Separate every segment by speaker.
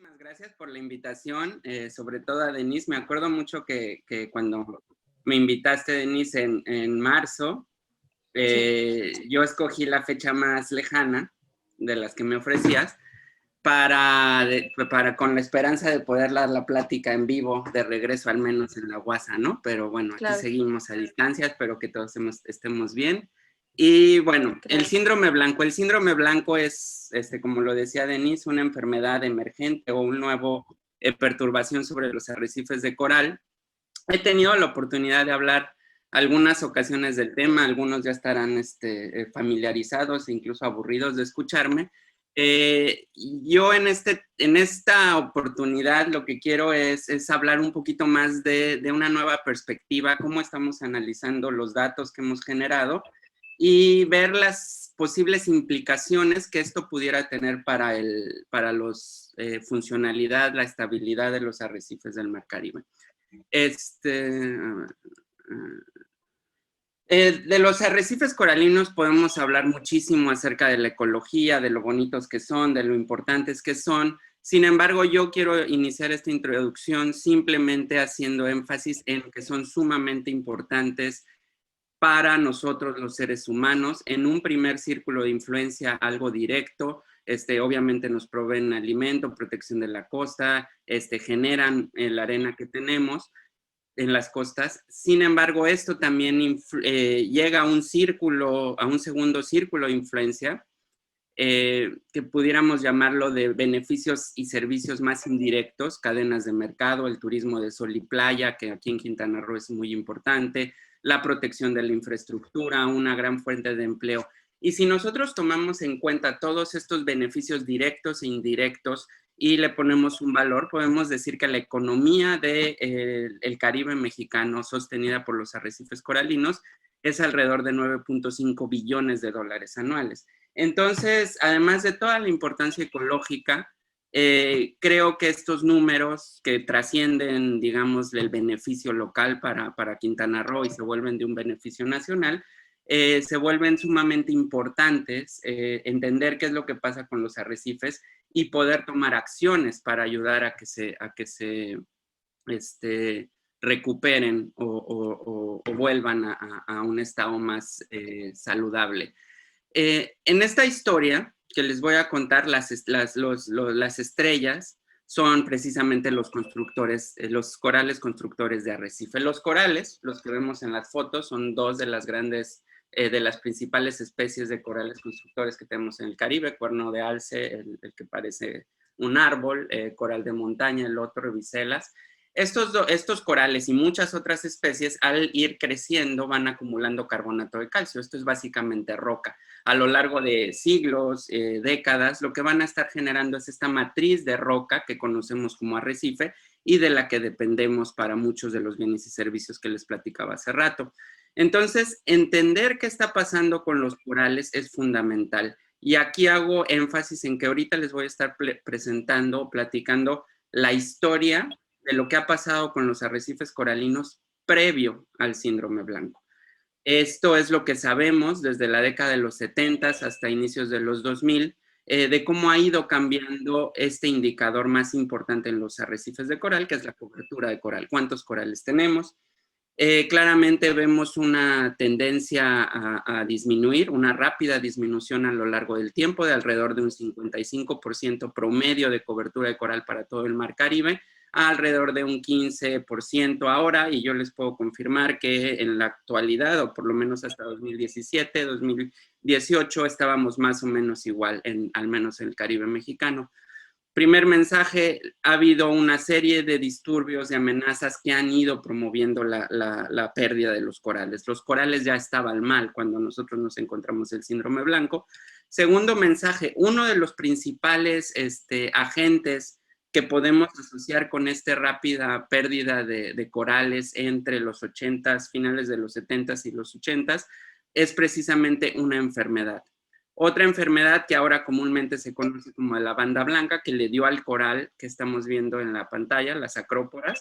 Speaker 1: Muchísimas gracias por la invitación, sobre todo a Denise. Me acuerdo mucho que cuando me invitaste, Denise, en marzo,
Speaker 2: Sí.
Speaker 1: yo escogí la fecha más lejana de las que me ofrecías para con la esperanza de poder dar la plática en vivo, de regreso al menos en la UASA, ¿no? Pero bueno, aquí
Speaker 2: Claro.
Speaker 1: seguimos a distancia, espero que todos estemos bien. Y bueno, el
Speaker 2: Gracias.
Speaker 1: síndrome blanco. El síndrome blanco es, como lo decía Denise, una enfermedad emergente o un nuevo perturbación sobre los arrecifes de coral. He tenido la oportunidad de hablar algunas ocasiones del tema, algunos ya estarán familiarizados e incluso aburridos de escucharme. Yo en esta oportunidad lo que quiero es hablar un poquito más de una nueva perspectiva, cómo estamos analizando los datos que hemos generado y ver las posibles implicaciones que esto pudiera tener para los funcionalidad, la estabilidad de los arrecifes del Mar Caribe. De los arrecifes coralinos podemos hablar muchísimo acerca de la ecología, de lo bonitos que son, de lo importantes que son. Sin embargo, yo quiero iniciar esta introducción simplemente haciendo énfasis en que son sumamente importantes para nosotros los seres humanos. En un primer círculo de influencia, algo directo, obviamente nos proveen alimento, protección de la costa, generan la arena que tenemos en las costas. Sin embargo, esto también llega a un segundo círculo de influencia, que pudiéramos llamarlo de beneficios y servicios más indirectos, cadenas de mercado, el turismo de sol y playa, que aquí en Quintana Roo es muy importante, la protección de la infraestructura, una gran fuente de empleo. Y si nosotros tomamos en cuenta todos estos beneficios directos e indirectos y le ponemos un valor, podemos decir que la economía del Caribe mexicano, sostenida por los arrecifes coralinos, es alrededor de 9.5 billones de dólares anuales. Entonces, además de toda la importancia ecológica, creo que estos números que trascienden, digamos, el beneficio local para Quintana Roo y se vuelven de un beneficio nacional, se vuelven sumamente importantes, entender qué es lo que pasa con los arrecifes y poder tomar acciones para ayudar a que se recuperen o vuelvan a un estado más saludable. En esta historia que les voy a contar, las estrellas son precisamente los constructores, los corales constructores de arrecife. Los corales, los que vemos en las fotos, son dos de las grandes, de las principales especies de corales constructores que tenemos en el Caribe: cuerno de alce, el que parece un árbol, coral de montaña, el otro, biselas. Estos corales y muchas otras especies, al ir creciendo, van acumulando carbonato de calcio. Esto es básicamente roca. A lo largo de siglos, décadas, lo que van a estar generando es esta matriz de roca que conocemos como arrecife y de la que dependemos para muchos de los bienes y servicios que les platicaba hace rato. Entonces, entender qué está pasando con los corales es fundamental. Y aquí hago énfasis en que ahorita les voy a estar presentando, platicando la historia de lo que ha pasado con los arrecifes coralinos previo al síndrome blanco. Esto es lo que sabemos desde la década de los 70 hasta inicios de los 2000, de cómo ha ido cambiando este indicador más importante en los arrecifes de coral, que es la cobertura de coral. ¿Cuántos corales tenemos? Claramente vemos una tendencia a disminuir, una rápida disminución a lo largo del tiempo, de alrededor de un 55% promedio de cobertura de coral para todo el Mar Caribe, a alrededor de un 15% ahora, y yo les puedo confirmar que en la actualidad, o por lo menos hasta 2017, 2018, estábamos más o menos igual, al menos en el Caribe mexicano. Primer mensaje: ha habido una serie de disturbios y amenazas que han ido promoviendo la pérdida de los corales. Los corales ya estaban mal cuando nosotros nos encontramos el síndrome blanco. Segundo mensaje: uno de los principales agentes que podemos asociar con esta rápida pérdida de corales entre los 80s, finales de los 70s y los 80s, es precisamente una enfermedad. Otra enfermedad que ahora comúnmente se conoce como la banda blanca, que le dio al coral que estamos viendo en la pantalla, las acróporas,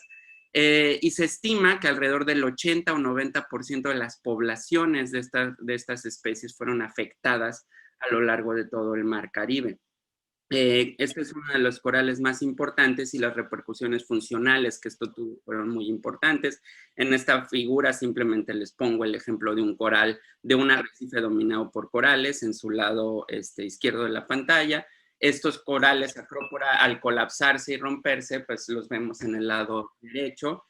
Speaker 1: y se estima que alrededor del 80 o 90% de las poblaciones de estas especies fueron afectadas a lo largo de todo el Mar Caribe. Este es uno de los corales más importantes y las repercusiones funcionales que esto tuvo fueron muy importantes. En esta figura simplemente les pongo el ejemplo de un coral, de un arrecife dominado por corales en su lado izquierdo de la pantalla. Estos corales acrópora, al colapsarse y romperse, pues los vemos en el lado derecho,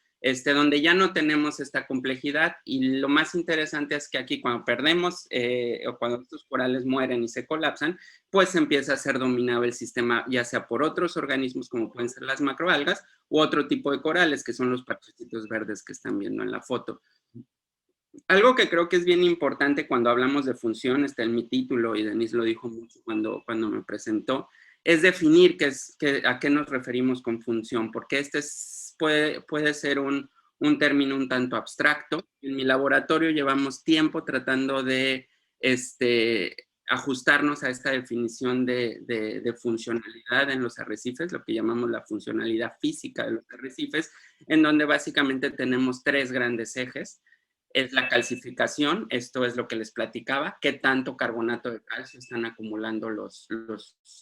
Speaker 1: donde ya no tenemos esta complejidad, y lo más interesante es que aquí cuando perdemos o cuando estos corales mueren y se colapsan, pues empieza a ser dominado el sistema, ya sea por otros organismos como pueden ser las macroalgas u otro tipo de corales, que son los parchecitos verdes que están viendo en la foto. Algo que creo que es bien importante cuando hablamos de función, está en mi título y Denise lo dijo mucho cuando me presentó, es definir a qué nos referimos con función, porque puede ser un término un tanto abstracto. En mi laboratorio llevamos tiempo tratando de ajustarnos a esta definición de funcionalidad en los arrecifes, lo que llamamos la funcionalidad física de los arrecifes, en donde básicamente tenemos tres grandes ejes. Es la calcificación, esto es lo que les platicaba, qué tanto carbonato de calcio están acumulando los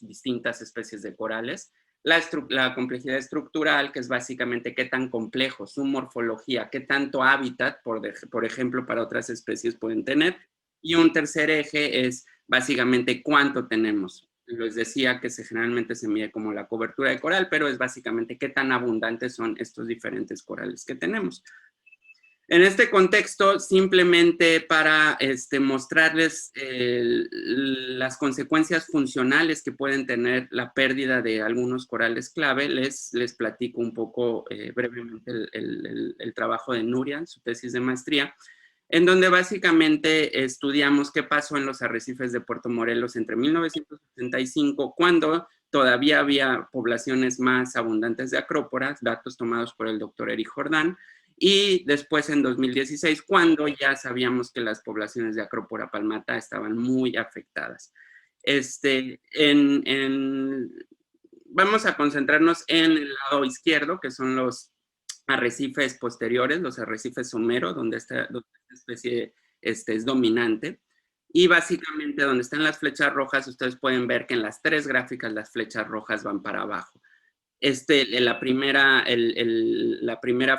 Speaker 1: distintas especies de corales. La complejidad estructural, que es básicamente qué tan complejo, su morfología, qué tanto hábitat, por ejemplo, para otras especies pueden tener. Y un tercer eje es básicamente cuánto tenemos. Les decía que generalmente se mide como la cobertura de coral, pero es básicamente qué tan abundantes son estos diferentes corales que tenemos. En este contexto, simplemente para mostrarles las consecuencias funcionales que pueden tener la pérdida de algunos corales clave, les platico un poco brevemente el trabajo de Nuria, su tesis de maestría, en donde básicamente estudiamos qué pasó en los arrecifes de Puerto Morelos entre 1975, cuando todavía había poblaciones más abundantes de acróporas, datos tomados por el doctor Eric Jordán, y después en 2016, cuando ya sabíamos que las poblaciones de Acrópora palmata estaban muy afectadas. Vamos a concentrarnos en el lado izquierdo, que son los arrecifes posteriores, los arrecifes somero, donde esta especie es dominante. Y básicamente donde están las flechas rojas, ustedes pueden ver que en las tres gráficas las flechas rojas van para abajo. La primera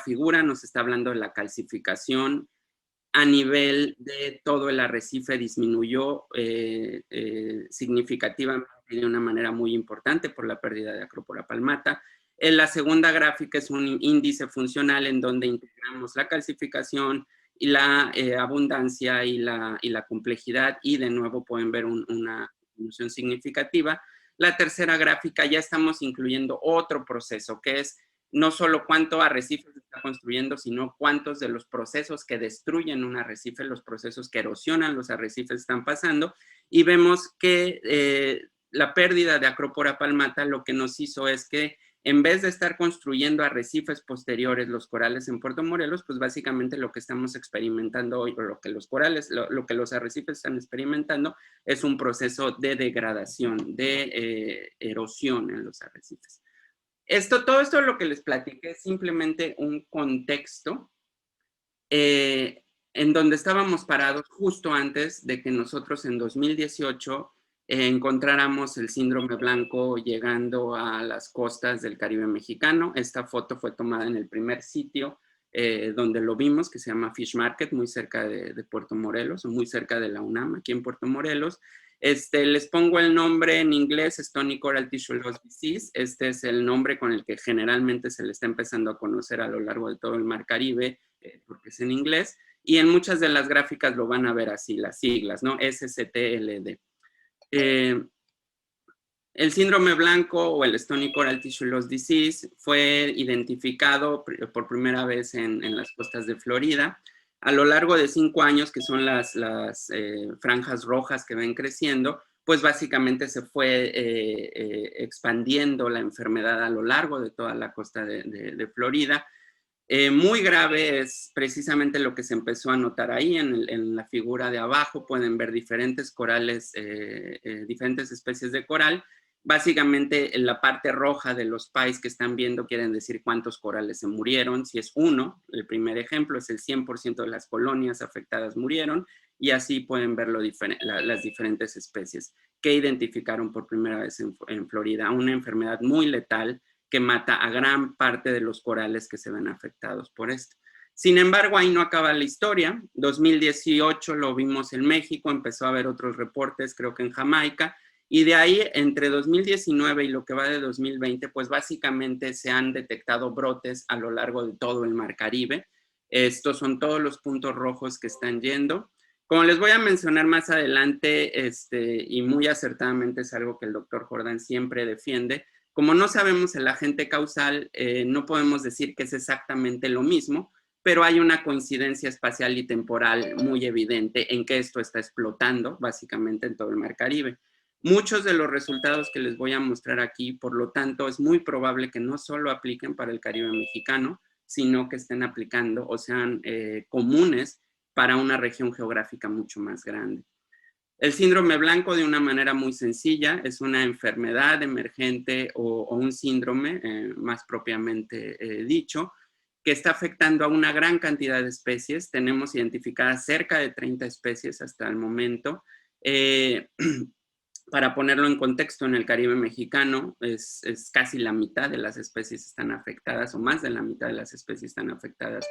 Speaker 1: figura nos está hablando de la calcificación a nivel de todo el arrecife, disminuyó significativamente de una manera muy importante por la pérdida de Acrópora palmata. En la segunda gráfica es un índice funcional en donde integramos la calcificación y la abundancia y la complejidad, y de nuevo pueden ver una disminución significativa. La tercera gráfica ya estamos incluyendo otro proceso, que es no solo cuánto arrecife se está construyendo, sino cuántos de los procesos que destruyen un arrecife, los procesos que erosionan los arrecifes están pasando, y vemos que la pérdida de Acrópora palmata lo que nos hizo es que en vez de estar construyendo arrecifes posteriores, los corales en Puerto Morelos, pues básicamente lo que estamos experimentando hoy, o lo que los arrecifes están experimentando, es un proceso de degradación, de erosión en los arrecifes. Todo esto lo que les platiqué es simplemente un contexto en donde estábamos parados justo antes de que nosotros en 2018 encontráramos el síndrome blanco llegando a las costas del Caribe mexicano. Esta foto fue tomada en el primer sitio donde lo vimos, que se llama Fish Market, muy cerca de Puerto Morelos, o muy cerca de la UNAM, aquí en Puerto Morelos. Les pongo el nombre en inglés, Stony Coral Tissue Loss Disease. Este es el nombre con el que generalmente se le está empezando a conocer a lo largo de todo el Mar Caribe, porque es en inglés, y en muchas de las gráficas lo van a ver así, las siglas, ¿no? SCTLD. El síndrome blanco o el Stony Coral Tissue Loss Disease fue identificado por primera vez en las costas de Florida. A lo largo de 5 años, que son las franjas rojas que ven creciendo, pues básicamente se fue expandiendo la enfermedad a lo largo de toda la costa de Florida. Muy grave es precisamente lo que se empezó a notar ahí en la figura de abajo. Pueden ver diferentes corales, diferentes especies de coral. Básicamente en la parte roja de los pies que están viendo quieren decir cuántos corales se murieron. Si es uno, el primer ejemplo es el 100% de las colonias afectadas murieron, y así pueden ver las diferentes especies que identificaron por primera vez en Florida, una enfermedad muy letal que mata a gran parte de los corales que se ven afectados por esto. Sin embargo, ahí no acaba la historia. 2018 lo vimos en México, empezó a haber otros reportes, creo que en Jamaica, y de ahí, entre 2019 y lo que va de 2020, pues básicamente se han detectado brotes a lo largo de todo el Mar Caribe. Estos son todos los puntos rojos que están yendo. Como les voy a mencionar más adelante, y muy acertadamente es algo que el doctor Jordan siempre defiende, como no sabemos el agente causal, no podemos decir que es exactamente lo mismo, pero hay una coincidencia espacial y temporal muy evidente en que esto está explotando básicamente en todo el Mar Caribe. Muchos de los resultados que les voy a mostrar aquí, por lo tanto, es muy probable que no solo apliquen para el Caribe mexicano, sino que estén aplicando o sean comunes para una región geográfica mucho más grande. El síndrome blanco, de una manera muy sencilla, es una enfermedad emergente o un síndrome, más propiamente dicho, que está afectando a una gran cantidad de especies. Tenemos identificadas cerca de 30 especies hasta el momento. Para ponerlo en contexto, en el Caribe mexicano es casi la mitad de las especies están afectadas, o más de la mitad de las especies están afectadas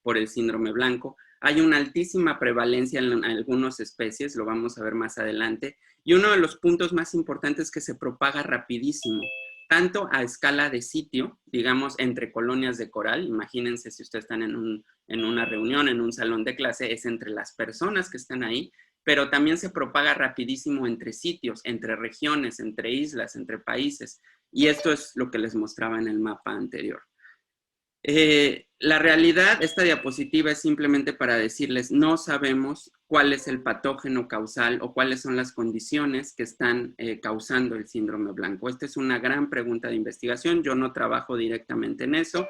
Speaker 1: por el síndrome blanco. Hay una altísima prevalencia en algunas especies, lo vamos a ver más adelante, y uno de los puntos más importantes es que se propaga rapidísimo, tanto a escala de sitio, digamos, entre colonias de coral. Imagínense si ustedes están en una reunión, en un salón de clase, es entre las personas que están ahí, pero también se propaga rapidísimo entre sitios, entre regiones, entre islas, entre países. Y esto es lo que les mostraba en el mapa anterior. La realidad, esta diapositiva es simplemente para decirles, no sabemos cuál es el patógeno causal o cuáles son las condiciones que están causando el síndrome blanco. Esta es una gran pregunta de investigación. Yo no trabajo directamente en eso.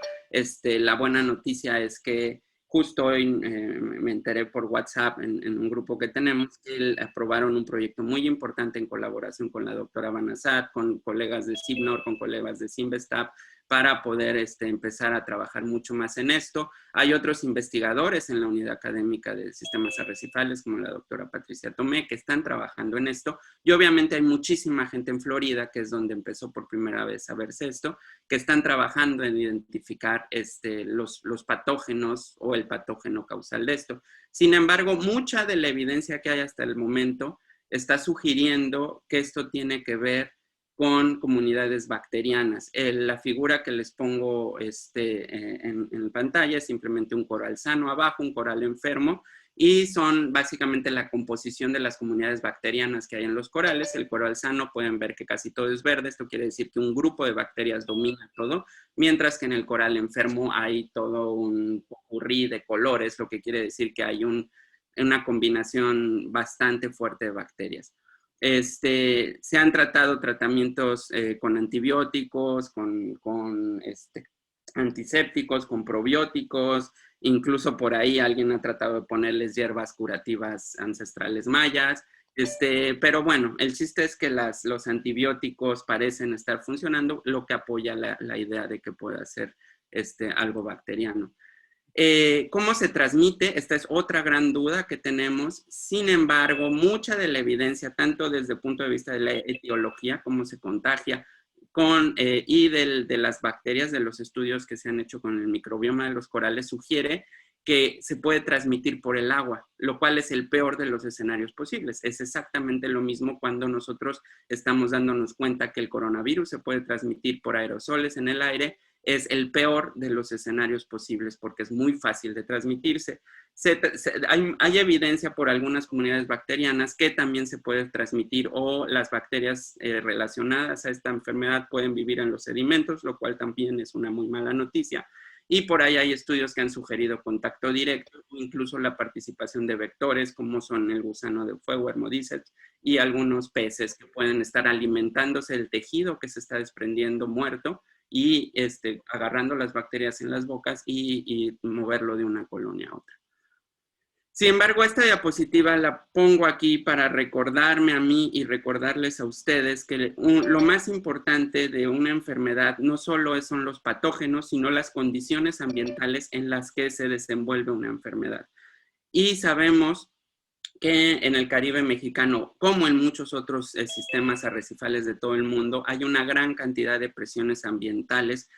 Speaker 1: La buena noticia es que justo hoy me enteré por WhatsApp en un grupo que tenemos que aprobaron un proyecto muy importante en colaboración con la doctora Banazat, con colegas de CIBNOR, con colegas de CIMBESTAB, para poder empezar a trabajar mucho más en esto. Hay otros investigadores en la unidad académica de sistemas arrecifales, como la doctora Patricia Tomé, que están trabajando en esto. Y obviamente hay muchísima gente en Florida, que es donde empezó por primera vez a verse esto, que están trabajando en identificar los patógenos o el patógeno causal de esto. Sin embargo, mucha de la evidencia que hay hasta el momento está sugiriendo que esto tiene que ver con comunidades bacterianas. La figura que les pongo en pantalla es simplemente un coral sano abajo, un coral enfermo, y son básicamente la composición de las comunidades bacterianas que hay en los corales. El coral sano pueden ver que casi todo es verde, esto quiere decir que un grupo de bacterias domina todo, mientras que en el coral enfermo hay todo un popurrí de colores, lo que quiere decir que hay una combinación bastante fuerte de bacterias. Se han tratado tratamientos con antibióticos, con antisépticos, con probióticos, incluso por ahí alguien ha tratado de ponerles hierbas curativas ancestrales mayas, pero bueno, el chiste es que los antibióticos parecen estar funcionando, lo que apoya la idea de que pueda ser algo bacteriano. ¿Cómo se transmite? Esta es otra gran duda que tenemos. Sin embargo, mucha de la evidencia, tanto desde el punto de vista de la etiología, cómo se contagia, y de las bacterias, de los estudios que se han hecho con el microbioma de los corales, sugiere que se puede transmitir por el agua, lo cual es el peor de los escenarios posibles. Es exactamente lo mismo cuando nosotros estamos dándonos cuenta que el coronavirus se puede transmitir por aerosoles en el aire. Es el peor de los escenarios posibles porque es muy fácil de transmitirse. Hay evidencia por algunas comunidades bacterianas que también se puede transmitir, o las bacterias relacionadas a esta enfermedad pueden vivir en los sedimentos, lo cual también es una muy mala noticia. Y por ahí hay estudios que han sugerido contacto directo, incluso la participación de vectores como son el gusano de fuego, Hermodiceps, y algunos peces que pueden estar alimentándose del tejido que se está desprendiendo muerto y agarrando las bacterias en las bocas y moverlo de una colonia a otra. Sin embargo, esta diapositiva la pongo aquí para recordarme a mí y recordarles a ustedes que lo más importante de una enfermedad no solo son los patógenos, sino las condiciones ambientales en las que se desenvuelve una enfermedad. Y sabemos que en el Caribe mexicano, como en muchos otros sistemas arrecifales de todo el mundo, hay una gran cantidad de presiones ambientales,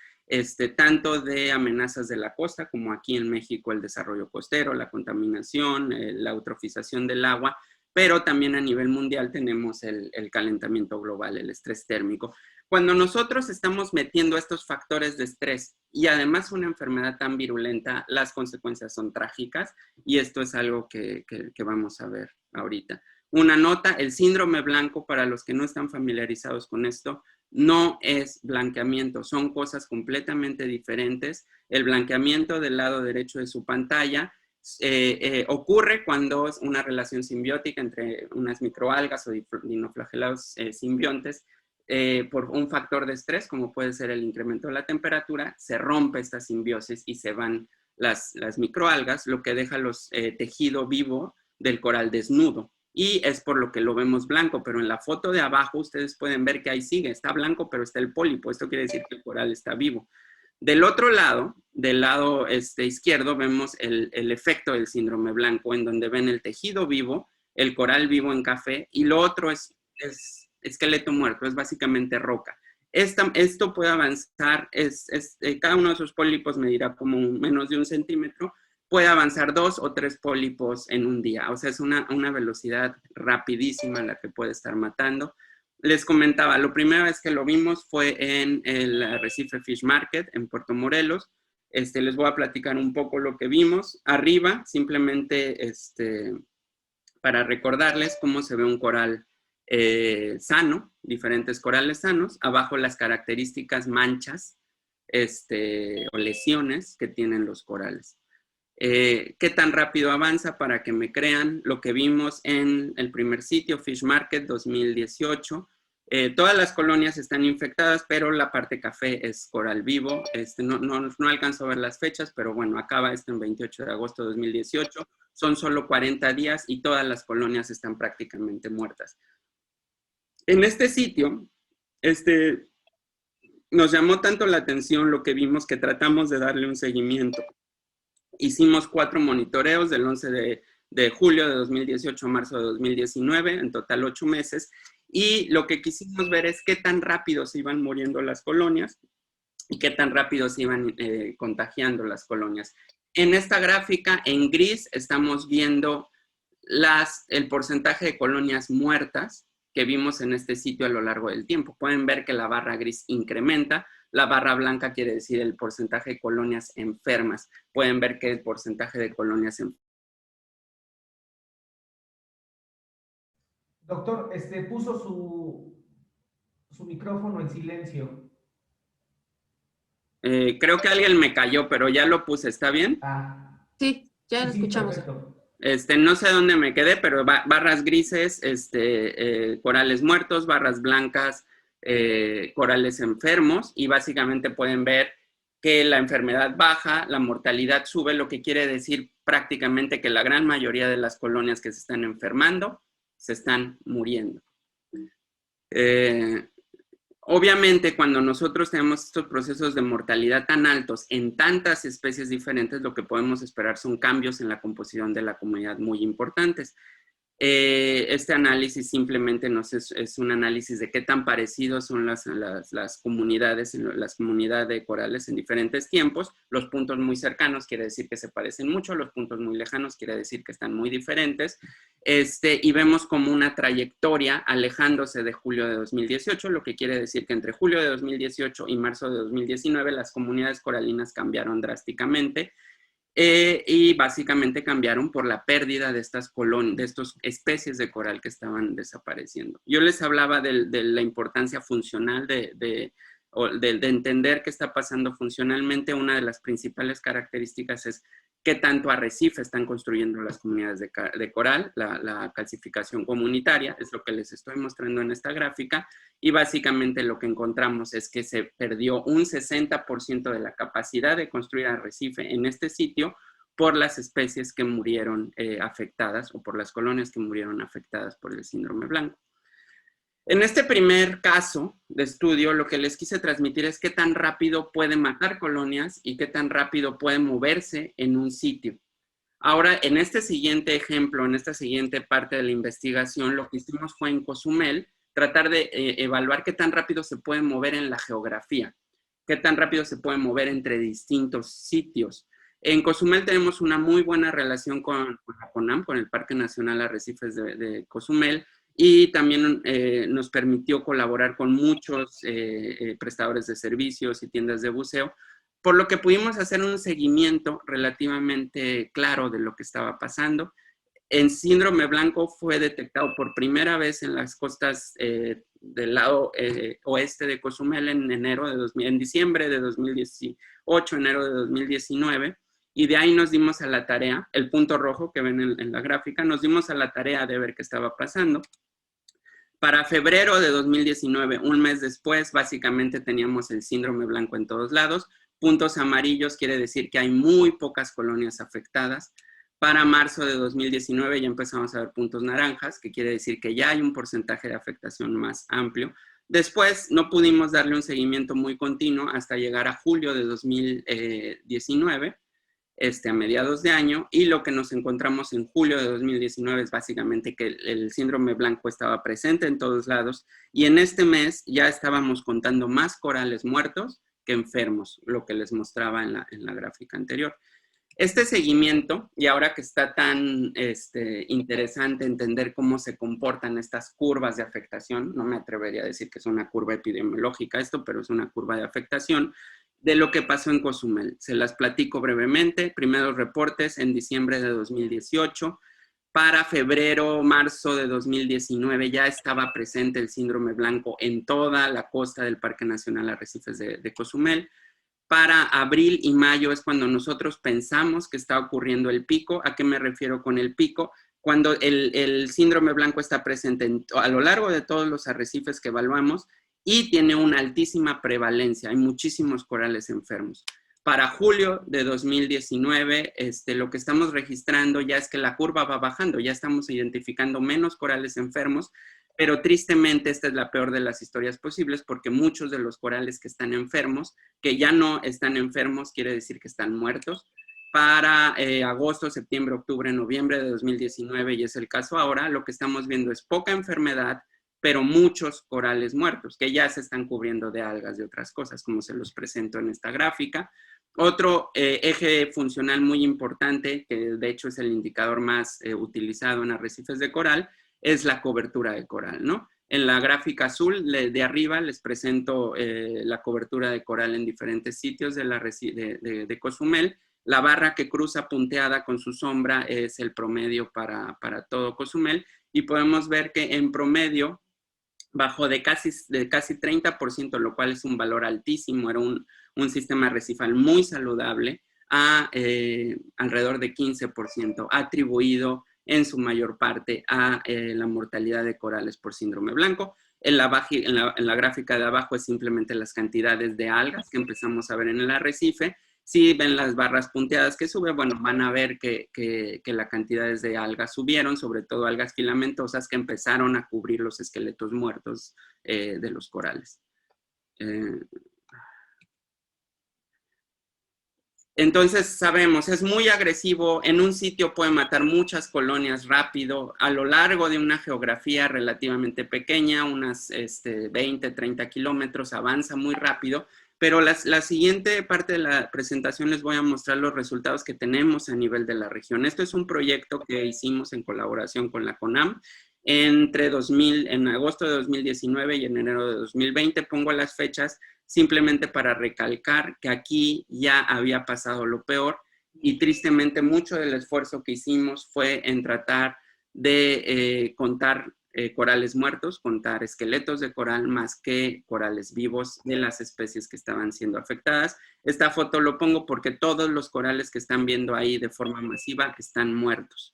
Speaker 1: tanto de amenazas de la costa, como aquí en México el desarrollo costero, la contaminación, la eutrofización del agua, pero también a nivel mundial tenemos el calentamiento global, el estrés térmico. Cuando nosotros estamos metiendo estos factores de estrés y además una enfermedad tan virulenta, las consecuencias son trágicas y esto es algo que vamos a ver ahorita. Una nota, el síndrome blanco, para los que no están familiarizados con esto, no es blanqueamiento, son cosas completamente diferentes. El blanqueamiento del lado derecho de su pantalla ocurre cuando es una relación simbiótica entre unas microalgas o dinoflagelados simbiontes. Por un factor de estrés, como puede ser el incremento de la temperatura, se rompe esta simbiosis y se van las microalgas, lo que deja los tejido vivo del coral desnudo. Y es por lo que lo vemos blanco, pero en la foto de abajo ustedes pueden ver que ahí sigue, está blanco, pero está el pólipo. Esto quiere decir que el coral está vivo. Del otro lado, del lado izquierdo, vemos el efecto del síndrome blanco, en donde ven el tejido vivo, el coral vivo en café, y lo otro es esqueleto muerto, es básicamente roca. Esto puede avanzar, cada uno de esos pólipos medirá como menos de 1 centímetro, puede avanzar 2 o 3 pólipos en un día. O sea, es una velocidad rapidísima la que puede estar matando. Les comentaba, la primera vez que lo vimos fue en el Arrecife Fish Market en Puerto Morelos. Les voy a platicar un poco lo que vimos. Arriba, simplemente para recordarles cómo se ve un coral sano, diferentes corales sanos. Abajo las características manchas o lesiones que tienen los corales. ¿Qué tan rápido avanza? Para que me crean, lo que vimos en el primer sitio, Fish Market 2018. Todas las colonias están infectadas, pero la parte café es coral vivo. No alcanzo a ver las fechas, pero bueno, acaba esto en 28 de agosto de 2018. Son solo 40 días y todas las colonias están prácticamente muertas. En este sitio, nos llamó tanto la atención lo que vimos que tratamos de darle un seguimiento. Hicimos 4 monitoreos del 11 de julio de 2018 a marzo de 2019, en total 8 meses, y lo que quisimos ver es qué tan rápido se iban muriendo las colonias y qué tan rápido se iban contagiando las colonias. En esta gráfica, en gris, estamos viendo el porcentaje de colonias muertas que vimos en este sitio a lo largo del tiempo. Pueden ver que la barra gris incrementa, la barra blanca quiere decir el porcentaje de colonias enfermas. Pueden ver que el porcentaje de colonias enfermas.
Speaker 2: Doctor, puso su micrófono en silencio.
Speaker 1: Creo que alguien me cayó, pero ya lo puse, ¿está bien?
Speaker 3: Sí, ya lo escuchamos.
Speaker 2: Perfecto.
Speaker 1: No sé dónde me quedé, pero barras grises, corales muertos, barras blancas, corales enfermos, y básicamente pueden ver que la enfermedad baja, la mortalidad sube, lo que quiere decir prácticamente que la gran mayoría de las colonias que se están enfermando se están muriendo. Obviamente, cuando nosotros tenemos estos procesos de mortalidad tan altos en tantas especies diferentes, lo que podemos esperar son cambios en la composición de la comunidad muy importantes. Este análisis simplemente es un análisis de qué tan parecidos son las comunidades, las comunidades de corales en diferentes tiempos. Los puntos muy cercanos quiere decir que se parecen mucho, los puntos muy lejanos quiere decir que están muy diferentes. Y vemos como una trayectoria alejándose de julio de 2018, lo que quiere decir que entre julio de 2018 y marzo de 2019 las comunidades coralinas cambiaron drásticamente. Y básicamente cambiaron por la pérdida de estas especies de coral que estaban desapareciendo. Yo les hablaba de la importancia funcional de entender qué está pasando funcionalmente. Una de las principales características es qué tanto arrecife están construyendo las comunidades de coral, la calcificación comunitaria, es lo que les estoy mostrando en esta gráfica, y básicamente lo que encontramos es que se perdió un 60% de la capacidad de construir arrecife en este sitio por las especies que murieron afectadas o por las colonias que murieron afectadas por el síndrome blanco. En este primer caso de estudio, lo que les quise transmitir es qué tan rápido puede matar colonias y qué tan rápido puede moverse en un sitio. Ahora, en este siguiente ejemplo, en esta siguiente parte de la investigación, lo que hicimos fue en Cozumel tratar de evaluar qué tan rápido se puede mover en la geografía, qué tan rápido se puede mover entre distintos sitios. En Cozumel tenemos una muy buena relación con la CONAM, con el Parque Nacional Arrecifes de Cozumel, y también nos permitió colaborar con muchos prestadores de servicios y tiendas de buceo, por lo que pudimos hacer un seguimiento relativamente claro de lo que estaba pasando. El síndrome blanco fue detectado por primera vez en las costas del lado oeste de Cozumel en diciembre de 2018, enero de 2019, y de ahí nos dimos a la tarea, el punto rojo que ven en la gráfica, nos dimos a la tarea de ver qué estaba pasando. Para febrero de 2019, un mes después, básicamente teníamos el síndrome blanco en todos lados. Puntos amarillos quiere decir que hay muy pocas colonias afectadas. Para marzo de 2019 ya empezamos a ver puntos naranjas, que quiere decir que ya hay un porcentaje de afectación más amplio. Después no pudimos darle un seguimiento muy continuo hasta llegar a julio de 2019, a mediados de año, y lo que nos encontramos en julio de 2019 es básicamente que el síndrome blanco estaba presente en todos lados, y en este mes ya estábamos contando más corales muertos que enfermos, lo que les mostraba en la gráfica anterior. Este seguimiento, y ahora que está tan interesante entender cómo se comportan estas curvas de afectación, no me atrevería a decir que es una curva epidemiológica esto, pero es una curva de afectación, de lo que pasó en Cozumel. Se las platico brevemente. Primeros reportes en diciembre de 2018. Para febrero, marzo de 2019 ya estaba presente el síndrome blanco en toda la costa del Parque Nacional Arrecifes de Cozumel. Para abril y mayo es cuando nosotros pensamos que está ocurriendo el pico. ¿A qué me refiero con el pico? Cuando el síndrome blanco está presente a lo largo de todos los arrecifes que evaluamos y tiene una altísima prevalencia. Hay muchísimos corales enfermos. Para julio de 2019, lo que estamos registrando ya es que la curva va bajando. Ya estamos identificando menos corales enfermos, pero tristemente esta es la peor de las historias posibles porque muchos de los corales que están enfermos, que ya no están enfermos, quiere decir que están muertos. Para agosto, septiembre, octubre, noviembre de 2019, y es el caso ahora, lo que estamos viendo es poca enfermedad, pero muchos corales muertos, que ya se están cubriendo de algas, de otras cosas, como se los presento en esta gráfica. Otro eje funcional muy importante, que de hecho es el indicador más utilizado en arrecifes de coral, es la cobertura de coral, ¿no? En la gráfica azul de arriba les presento la cobertura de coral en diferentes sitios de Cozumel. La barra que cruza punteada con su sombra es el promedio para todo Cozumel, y podemos ver que en promedio bajó de casi 30%, lo cual es un valor altísimo. Era un sistema arrecifal muy saludable, a alrededor de 15%, atribuido en su mayor parte a la mortalidad de corales por síndrome blanco. En la gráfica de abajo es simplemente las cantidades de algas que empezamos a ver en el arrecife. Si ven las barras punteadas que sube, bueno, van a ver que las cantidades de algas subieron, sobre todo algas filamentosas que empezaron a cubrir los esqueletos muertos de los corales. Entonces sabemos, es muy agresivo, en un sitio puede matar muchas colonias rápido, a lo largo de una geografía relativamente pequeña, unas 20, 30 kilómetros, avanza muy rápido, pero la siguiente parte de la presentación les voy a mostrar los resultados que tenemos a nivel de la región. Esto es un proyecto que hicimos en colaboración con la CONAM en agosto de 2019 y en enero de 2020. Pongo las fechas simplemente para recalcar que aquí ya había pasado lo peor y tristemente mucho del esfuerzo que hicimos fue en tratar de contar corales muertos, contar esqueletos de coral más que corales vivos de las especies que estaban siendo afectadas. Esta foto lo pongo porque todos los corales que están viendo ahí de forma masiva están muertos.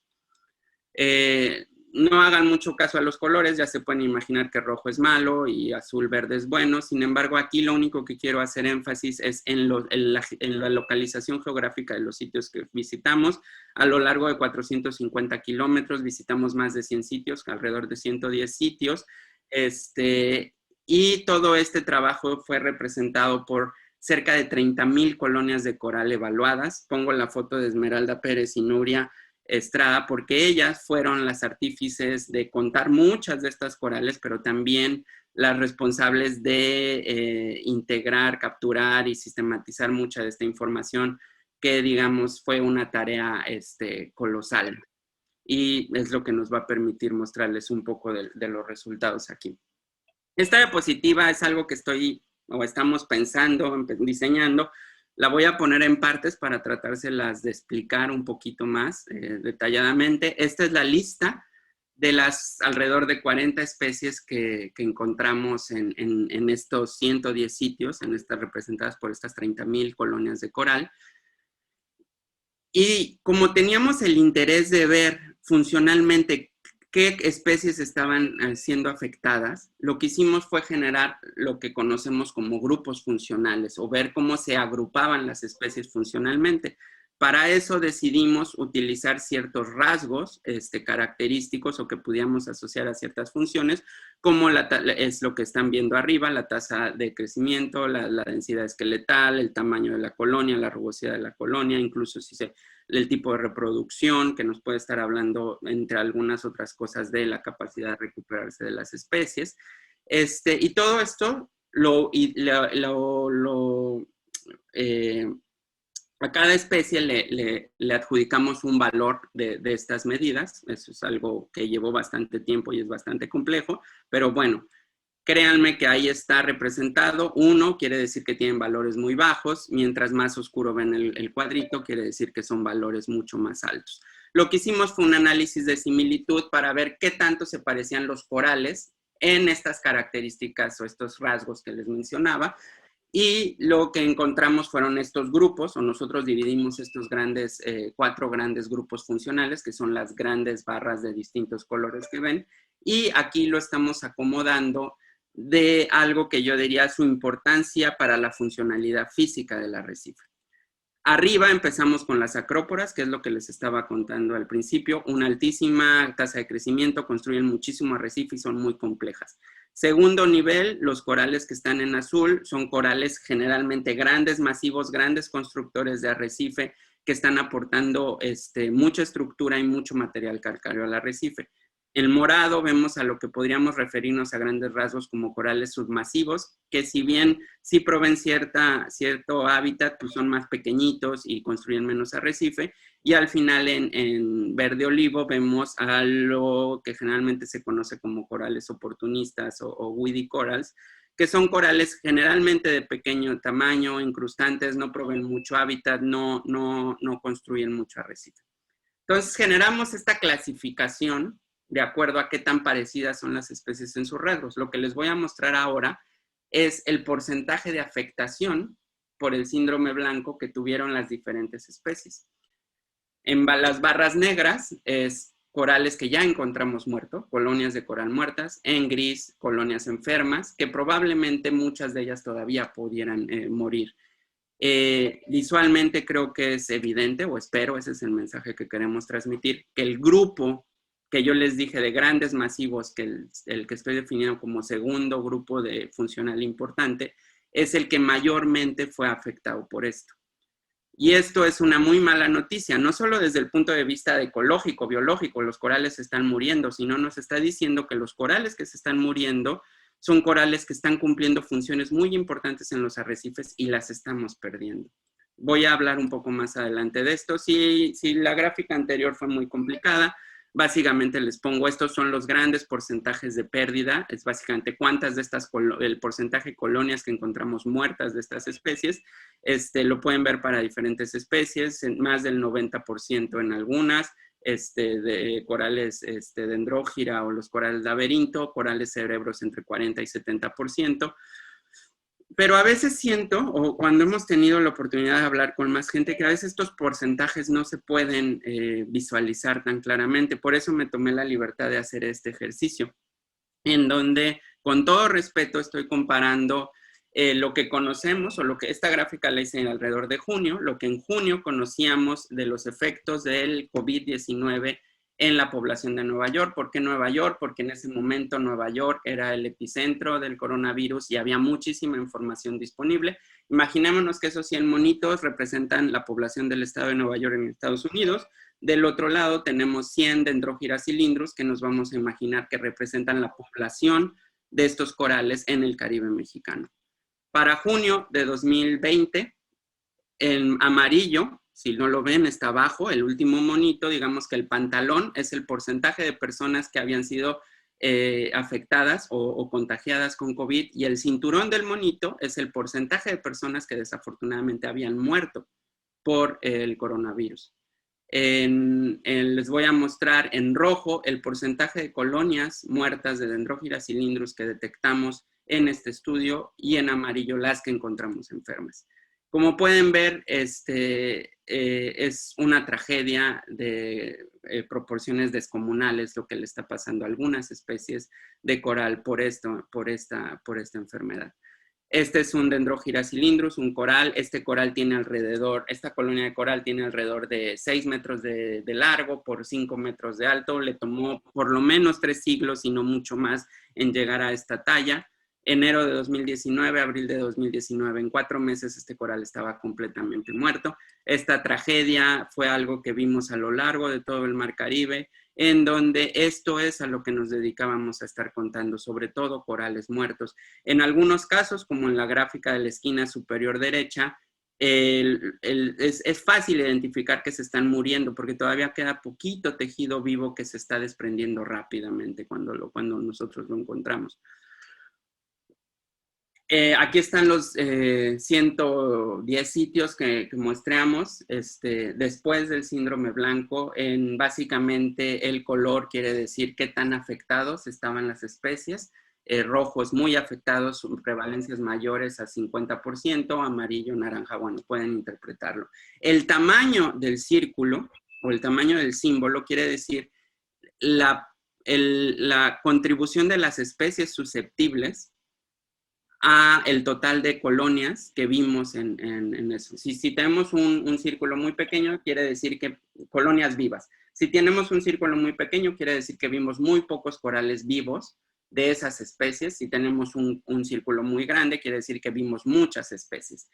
Speaker 1: No hagan mucho caso a los colores, ya se pueden imaginar que rojo es malo y azul verde es bueno. Sin embargo, aquí lo único que quiero hacer énfasis es en la localización geográfica de los sitios que visitamos. A lo largo de 450 kilómetros visitamos más de 100 sitios, alrededor de 110 sitios. Y todo este trabajo fue representado por cerca de 30,000 colonias de coral evaluadas. Pongo la foto de Esmeralda Pérez y Nuria Estrada porque ellas fueron las artífices de contar muchas de estas corales, pero también las responsables de integrar, capturar y sistematizar mucha de esta información que, digamos, fue una tarea colosal. Y es lo que nos va a permitir mostrarles un poco de los resultados aquí. Esta diapositiva es algo que estamos pensando, diseñando. La voy a poner en partes para tratárselas de explicar un poquito más detalladamente. Esta es la lista de las alrededor de 40 especies que encontramos en estos 110 sitios, representadas por estas 30,000 colonias de coral. Y como teníamos el interés de ver funcionalmente qué especies estaban siendo afectadas, lo que hicimos fue generar lo que conocemos como grupos funcionales o ver cómo se agrupaban las especies funcionalmente. Para eso decidimos utilizar ciertos rasgos característicos o que pudiéramos asociar a ciertas funciones, como es lo que están viendo arriba, la tasa de crecimiento, la densidad esqueletal, el tamaño de la colonia, la rugosidad de la colonia, incluso el tipo de reproducción, que nos puede estar hablando, entre algunas otras cosas, de la capacidad de recuperarse de las especies. Y todo esto a cada especie le adjudicamos un valor de estas medidas. Eso es algo que llevó bastante tiempo y es bastante complejo, pero bueno, créanme que ahí está representado. 1 quiere decir que tienen valores muy bajos, mientras más oscuro ven el cuadrito, quiere decir que son valores mucho más altos. Lo que hicimos fue un análisis de similitud para ver qué tanto se parecían los corales en estas características o estos rasgos que les mencionaba. Y lo que encontramos fueron estos grupos, o nosotros dividimos estos 4 grandes grupos funcionales, que son las grandes barras de distintos colores que ven, y aquí lo estamos acomodando de algo que yo diría su importancia para la funcionalidad física del arrecife. Arriba empezamos con las acróporas, que es lo que les estaba contando al principio, una altísima tasa de crecimiento, construyen muchísimo arrecife y son muy complejas. Segundo nivel, los corales que están en azul son corales generalmente grandes, masivos, grandes constructores de arrecife que están aportando mucha estructura y mucho material calcáreo al arrecife. En morado vemos a lo que podríamos referirnos a grandes rasgos como corales submasivos, que si bien sí proveen cierto hábitat, pues son más pequeñitos y construyen menos arrecife. Y al final en verde olivo vemos a lo que generalmente se conoce como corales oportunistas o weedy corals, que son corales generalmente de pequeño tamaño, incrustantes, no proveen mucho hábitat, no construyen mucho arrecife. Entonces generamos esta clasificación de acuerdo a qué tan parecidas son las especies en sus rasgos. Lo que les voy a mostrar ahora es el porcentaje de afectación por el síndrome blanco que tuvieron las diferentes especies. En las barras negras es corales que ya encontramos muertos, colonias de coral muertas. En gris, colonias enfermas, que probablemente muchas de ellas todavía pudieran morir. Visualmente creo que es evidente, o espero, ese es el mensaje que queremos transmitir, que el grupo que yo les dije de grandes masivos, que el que estoy definiendo como segundo grupo funcional importante, es el que mayormente fue afectado por esto. Y esto es una muy mala noticia, no solo desde el punto de vista ecológico, biológico, los corales se están muriendo, sino nos está diciendo que los corales que se están muriendo son corales que están cumpliendo funciones muy importantes en los arrecifes y las estamos perdiendo. Voy a hablar un poco más adelante de esto. Si la gráfica anterior fue muy complicada, básicamente les pongo, estos son los grandes porcentajes de pérdida, es básicamente cuántas de estas, el porcentaje de colonias que encontramos muertas de estas especies, lo pueden ver para diferentes especies, más del 90% en algunas, de corales dendrógira o los corales laberinto, corales cerebros entre 40 y 70%. Pero a veces siento, o cuando hemos tenido la oportunidad de hablar con más gente, que a veces estos porcentajes no se pueden visualizar tan claramente. Por eso me tomé la libertad de hacer este ejercicio, en donde, con todo respeto, estoy comparando lo que conocemos, o lo que esta gráfica la hice alrededor de junio, lo que en junio conocíamos de los efectos del COVID-19 en la población de Nueva York. ¿Por qué Nueva York? Porque en ese momento Nueva York era el epicentro del coronavirus y había muchísima información disponible. Imaginémonos que esos 100 monitos representan la población del estado de Nueva York en Estados Unidos. Del otro lado tenemos 100 Dendrogira cylindrus que nos vamos a imaginar que representan la población de estos corales en el Caribe mexicano. Para junio de 2020, en amarillo, si no lo ven, está abajo, el último monito, digamos que el pantalón es el porcentaje de personas que habían sido afectadas o contagiadas con COVID, y el cinturón del monito es el porcentaje de personas que desafortunadamente habían muerto por el coronavirus. Les voy a mostrar en rojo el porcentaje de colonias muertas de Dendrogira cylindrus que detectamos en este estudio, y en amarillo las que encontramos enfermas. Como pueden ver, es una tragedia de proporciones descomunales lo que le está pasando a algunas especies de coral por esta enfermedad. Este es un Dendrogira cylindrus, un coral. Este coral tiene alrededor, esta colonia de coral tiene alrededor de 6 metros de largo por 5 metros de alto. Le tomó por lo menos 3 siglos y no mucho más en llegar a esta talla. Enero de 2019, abril de 2019, en 4 meses este coral estaba completamente muerto. Esta tragedia fue algo que vimos a lo largo de todo el Mar Caribe, en donde esto es a lo que nos dedicábamos a estar contando, sobre todo corales muertos. En algunos casos, como en la gráfica de la esquina superior derecha, es fácil identificar que se están muriendo porque todavía queda poquito tejido vivo que se está desprendiendo rápidamente cuando nosotros lo encontramos. Aquí están los 110 sitios que muestreamos después del síndrome blanco. Básicamente el color quiere decir qué tan afectados estaban las especies. Rojos muy afectados, prevalencias mayores a 50%, amarillo, naranja, bueno, pueden interpretarlo. El tamaño del círculo o el tamaño del símbolo quiere decir la contribución de las especies susceptibles a el total de colonias que vimos en eso. Si tenemos un círculo muy pequeño, quiere decir que colonias vivas. Si tenemos un círculo muy pequeño, quiere decir que vimos muy pocos corales vivos de esas especies. Si tenemos un círculo muy grande, quiere decir que vimos muchas especies.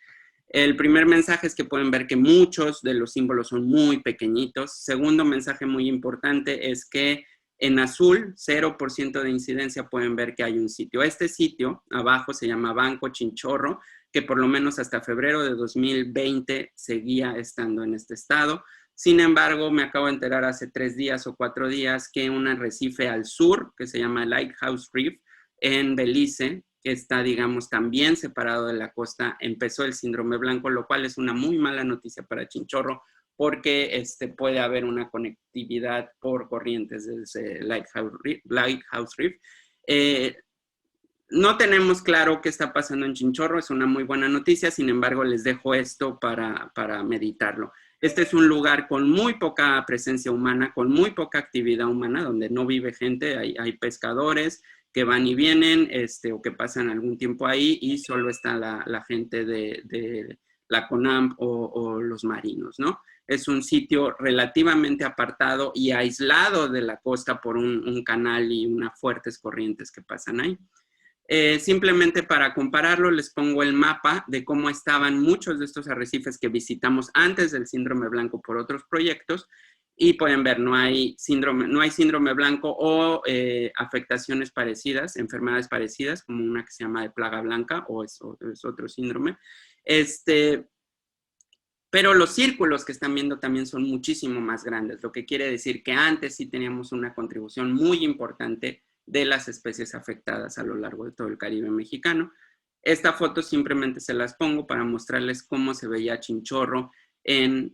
Speaker 1: El primer mensaje es que pueden ver que muchos de los símbolos son muy pequeñitos. Segundo mensaje muy importante es que en azul, 0% de incidencia, pueden ver que hay un sitio. Este sitio, abajo, se llama Banco Chinchorro, que por lo menos hasta febrero de 2020 seguía estando en este estado. Sin embargo, me acabo de enterar hace 3 días o 4 días que un arrecife al sur, que se llama Lighthouse Reef, en Belice, que está, digamos, también separado de la costa, empezó el síndrome blanco, lo cual es una muy mala noticia para Chinchorro, porque puede haber una conectividad por corrientes desde Lighthouse Reef. No tenemos claro qué está pasando en Chinchorro, es una muy buena noticia, sin embargo les dejo esto para meditarlo. Este es un lugar con muy poca presencia humana, con muy poca actividad humana, donde no vive gente, hay pescadores que van y vienen o que pasan algún tiempo ahí, y solo está la gente de la CONAMP o los marinos, ¿no? Es un sitio relativamente apartado y aislado de la costa por un canal y unas fuertes corrientes que pasan ahí. Simplemente para compararlo, les pongo el mapa de cómo estaban muchos de estos arrecifes que visitamos antes del síndrome blanco por otros proyectos, y pueden ver, no hay síndrome blanco o afectaciones parecidas, enfermedades parecidas, como una que se llama de plaga blanca, o es otro síndrome. Pero los círculos que están viendo también son muchísimo más grandes, lo que quiere decir que antes sí teníamos una contribución muy importante de las especies afectadas a lo largo de todo el Caribe mexicano. Esta foto simplemente se las pongo para mostrarles cómo se veía Chinchorro en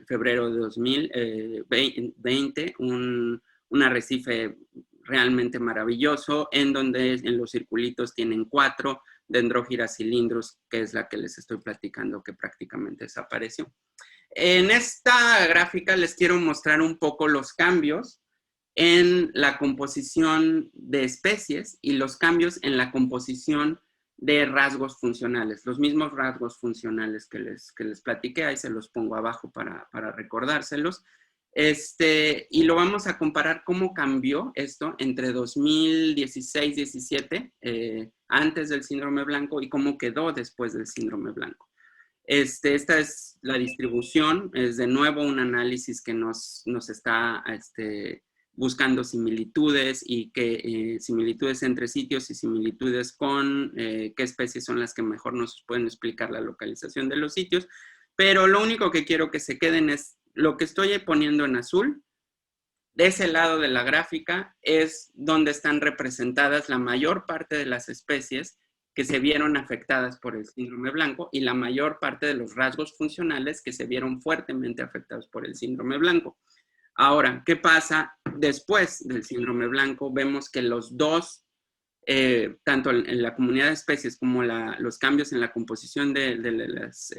Speaker 1: febrero de 2020, un arrecife realmente maravilloso, en donde en los circulitos tienen 4 Dendrogira cylindrus, que es la que les estoy platicando, que prácticamente desapareció. En esta gráfica les quiero mostrar un poco los cambios en la composición de especies y los cambios en la composición de rasgos funcionales. Los mismos rasgos funcionales que les platiqué, ahí se los pongo abajo para recordárselos. Y lo vamos a comparar cómo cambió esto entre 2016-17, antes del síndrome blanco, y cómo quedó después del síndrome blanco. Esta es la distribución, es de nuevo un análisis que nos está buscando similitudes y similitudes entre sitios y similitudes con qué especies son las que mejor nos pueden explicar la localización de los sitios. Pero lo único que quiero que se queden es lo que estoy poniendo en azul. De ese lado de la gráfica es donde están representadas la mayor parte de las especies que se vieron afectadas por el síndrome blanco y la mayor parte de los rasgos funcionales que se vieron fuertemente afectados por el síndrome blanco. Ahora, ¿qué pasa después del síndrome blanco? Vemos que los dos, tanto en la comunidad de especies como los cambios en la composición de las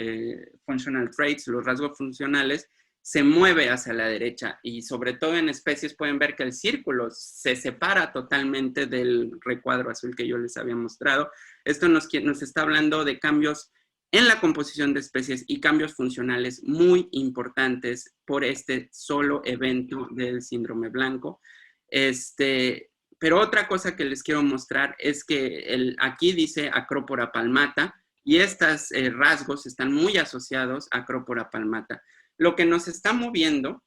Speaker 1: functional traits, los rasgos funcionales, se mueve hacia la derecha y sobre todo en especies pueden ver que el círculo se separa totalmente del recuadro azul que yo les había mostrado. Esto nos está hablando de cambios en la composición de especies y cambios funcionales muy importantes por este solo evento del síndrome blanco. Pero otra cosa que les quiero mostrar es que aquí dice Acropora palmata y estos rasgos están muy asociados a Acropora palmata. Lo que nos está moviendo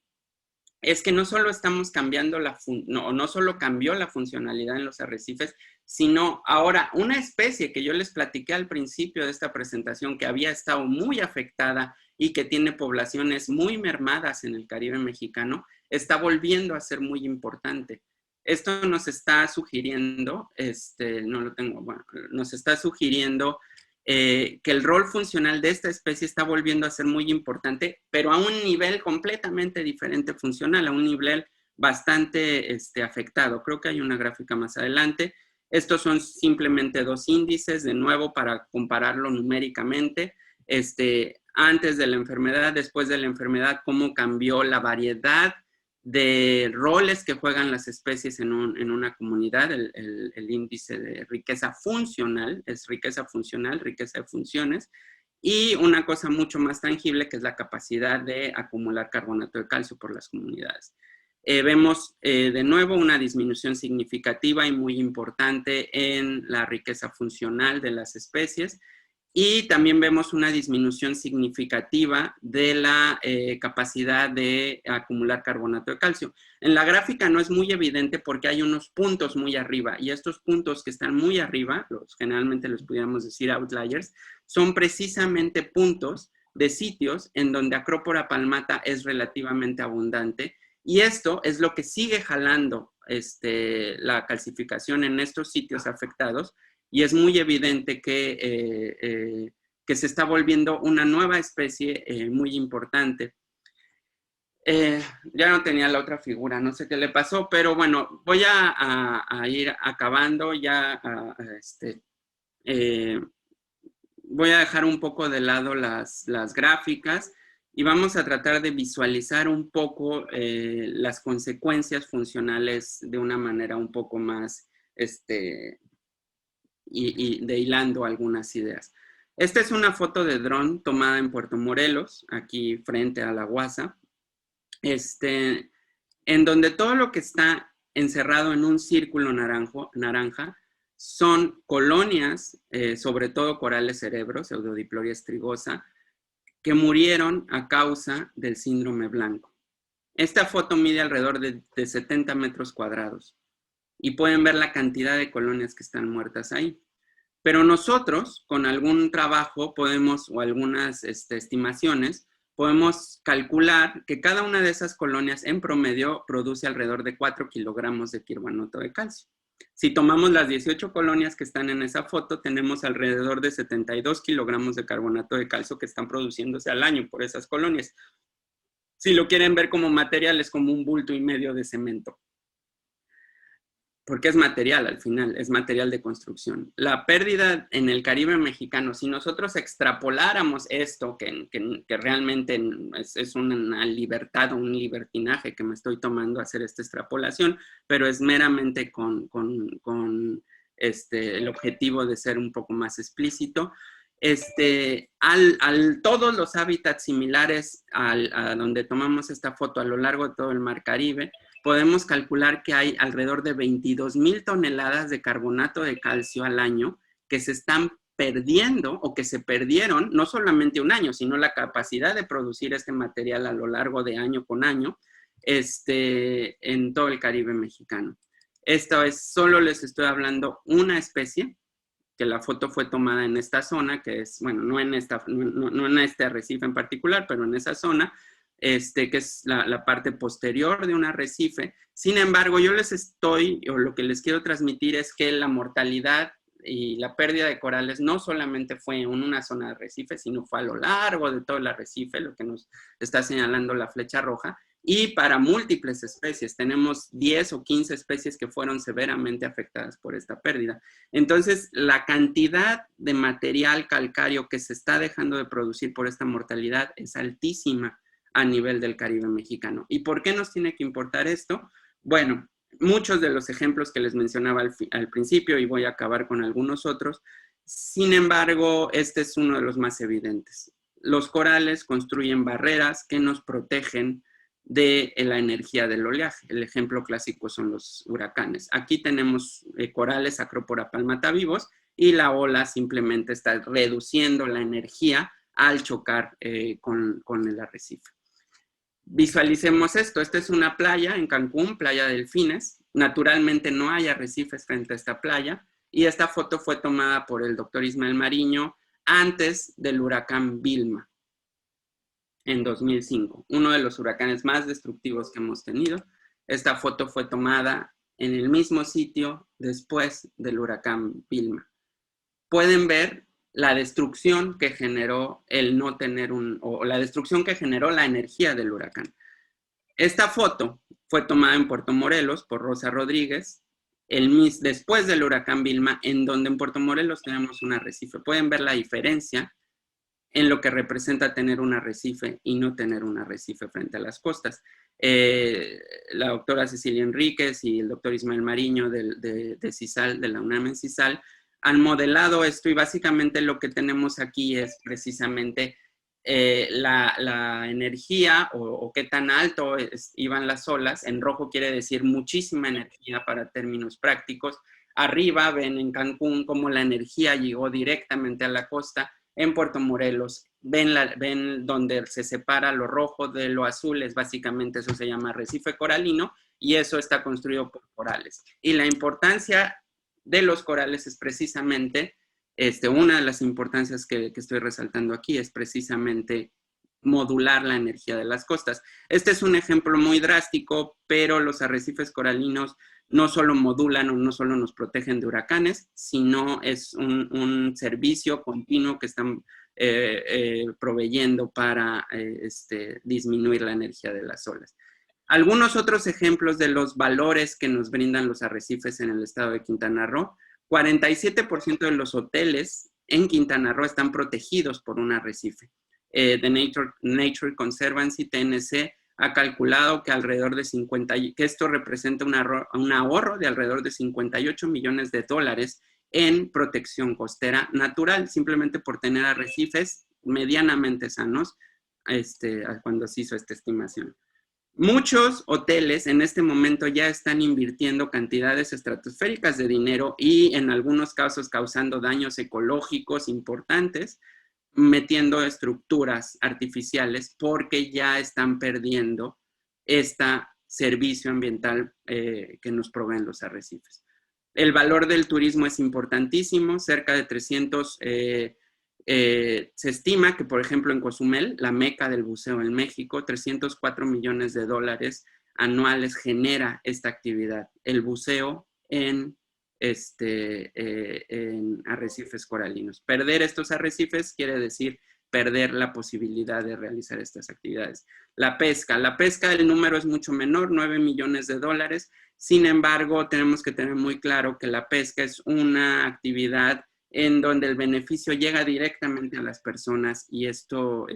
Speaker 1: es que no solo estamos cambiando no solo cambió la funcionalidad en los arrecifes, sino ahora una especie que yo les platiqué al principio de esta presentación que había estado muy afectada y que tiene poblaciones muy mermadas en el Caribe mexicano, está volviendo a ser muy importante. Esto nos está sugiriendo, nos está sugiriendo que el rol funcional de esta especie está volviendo a ser muy importante, pero a un nivel completamente diferente funcional, a un nivel bastante afectado. Creo que hay una gráfica más adelante. Estos son simplemente dos índices, de nuevo, para compararlo numéricamente. Antes de la enfermedad, después de la enfermedad, cómo cambió la variedad de roles que juegan las especies en una comunidad. El índice de riqueza funcional es riqueza funcional, riqueza de funciones, y una cosa mucho más tangible que es la capacidad de acumular carbonato de calcio por las comunidades. Vemos de nuevo una disminución significativa y muy importante en la riqueza funcional de las especies. Y también vemos una disminución significativa de la capacidad de acumular carbonato de calcio. En la gráfica no es muy evidente porque hay unos puntos muy arriba y estos puntos que están muy arriba, generalmente los pudiéramos decir outliers, son precisamente puntos de sitios en donde Acropora palmata es relativamente abundante y esto es lo que sigue jalando la calcificación en estos sitios afectados. Y es muy evidente que se está volviendo una nueva especie muy importante. Ya no tenía la otra figura, no sé qué le pasó, pero bueno, voy a ir acabando ya. Voy a dejar un poco de lado las gráficas y vamos a tratar de visualizar un poco las consecuencias funcionales de una manera un poco más y de hilando algunas ideas. Esta es una foto de dron tomada en Puerto Morelos, aquí frente a la UASA, en donde todo lo que está encerrado en un círculo naranja son colonias, sobre todo corales cerebros, Pseudodiploria strigosa, que murieron a causa del síndrome blanco. Esta foto mide alrededor de 70 metros cuadrados. Y pueden ver la cantidad de colonias que están muertas ahí. Pero nosotros, con algún trabajo, o algunas estimaciones, podemos calcular que cada una de esas colonias en promedio produce alrededor de 4 kilogramos de carbanoto de calcio. Si tomamos las 18 colonias que están en esa foto, tenemos alrededor de 72 kilogramos de carbonato de calcio que están produciéndose al año por esas colonias. Si lo quieren ver como material, es como un bulto y medio de cemento. Porque es material al final, es material de construcción. La pérdida en el Caribe mexicano, si nosotros extrapoláramos esto, que realmente es una libertad o un libertinaje que me estoy tomando a hacer esta extrapolación, pero es meramente con el objetivo de ser un poco más explícito, Todos los hábitats similares a donde tomamos esta foto a lo largo de todo el Mar Caribe, podemos calcular que hay alrededor de 22,000 toneladas de carbonato de calcio al año que se están perdiendo o que se perdieron, no solamente un año, sino la capacidad de producir este material a lo largo de año con año, en todo el Caribe mexicano. Esta vez solo les estoy hablando una especie, que la foto fue tomada en esta zona, que es, bueno, no en este arrecife en particular, pero en esa zona, que es la parte posterior de un arrecife. Sin embargo, yo lo que les quiero transmitir es que la mortalidad y la pérdida de corales no solamente fue en una zona de arrecife, sino fue a lo largo de todo el arrecife, lo que nos está señalando la flecha roja, y para múltiples especies. Tenemos 10 o 15 especies que fueron severamente afectadas por esta pérdida. Entonces, la cantidad de material calcáreo que se está dejando de producir por esta mortalidad es altísima a nivel del Caribe mexicano. ¿Y por qué nos tiene que importar esto? Bueno, muchos de los ejemplos que les mencionaba al principio, y voy a acabar con algunos otros. Sin embargo, este es uno de los más evidentes. Los corales construyen barreras que nos protegen de la energía del oleaje. El ejemplo clásico son los huracanes. Aquí tenemos corales Acropora palmatavivos y la ola simplemente está reduciendo la energía al chocar con el arrecife. Visualicemos esto. Esta es una playa en Cancún, Playa Delfines. Naturalmente no hay arrecifes frente a esta playa y esta foto fue tomada por el doctor Ismael Mariño antes del huracán Vilma en 2005, uno de los huracanes más destructivos que hemos tenido. Esta foto fue tomada en el mismo sitio después del huracán Vilma. Pueden ver la destrucción que generó el no tener o la destrucción que generó la energía del huracán. Esta foto fue tomada en Puerto Morelos por Rosa Rodríguez, después del huracán Vilma, en donde en Puerto Morelos tenemos un arrecife. Pueden ver la diferencia en lo que representa tener un arrecife y no tener un arrecife frente a las costas. La doctora Cecilia Enríquez y el doctor Ismael Mariño de CISAL, de la UNAM en CISAL, han modelado esto y básicamente lo que tenemos aquí es precisamente la energía o qué tan alto iban las olas. En rojo quiere decir muchísima energía para términos prácticos. Arriba ven en Cancún cómo la energía llegó directamente a la costa. En Puerto Morelos ven donde se separa lo rojo de lo azul, es básicamente eso se llama arrecife coralino y eso está construido por corales. Y la importancia de los corales es precisamente, una de las importancias que estoy resaltando aquí es precisamente modular la energía de las costas. Este es un ejemplo muy drástico, pero los arrecifes coralinos no solo modulan o no solo nos protegen de huracanes, sino es un servicio continuo que están proveyendo para disminuir la energía de las olas. Algunos otros ejemplos de los valores que nos brindan los arrecifes en el estado de Quintana Roo. 47% de los hoteles en Quintana Roo están protegidos por un arrecife. The Nature Conservancy, TNC, ha calculado que que esto representa un ahorro de alrededor de $58 millones en protección costera natural, simplemente por tener arrecifes medianamente sanos cuando se hizo esta estimación. Muchos hoteles en este momento ya están invirtiendo cantidades estratosféricas de dinero y en algunos casos causando daños ecológicos importantes, metiendo estructuras artificiales porque ya están perdiendo este servicio ambiental que nos proveen los arrecifes. El valor del turismo es importantísimo, cerca de 300, se estima que, por ejemplo, en Cozumel, la meca del buceo en México, $304 millones anuales genera esta actividad, el buceo en arrecifes coralinos. Perder estos arrecifes quiere decir perder la posibilidad de realizar estas actividades. La pesca, el número es mucho menor, $9 millones. Sin embargo, tenemos que tener muy claro que la pesca es una actividad en donde el beneficio llega directamente a las personas y esto,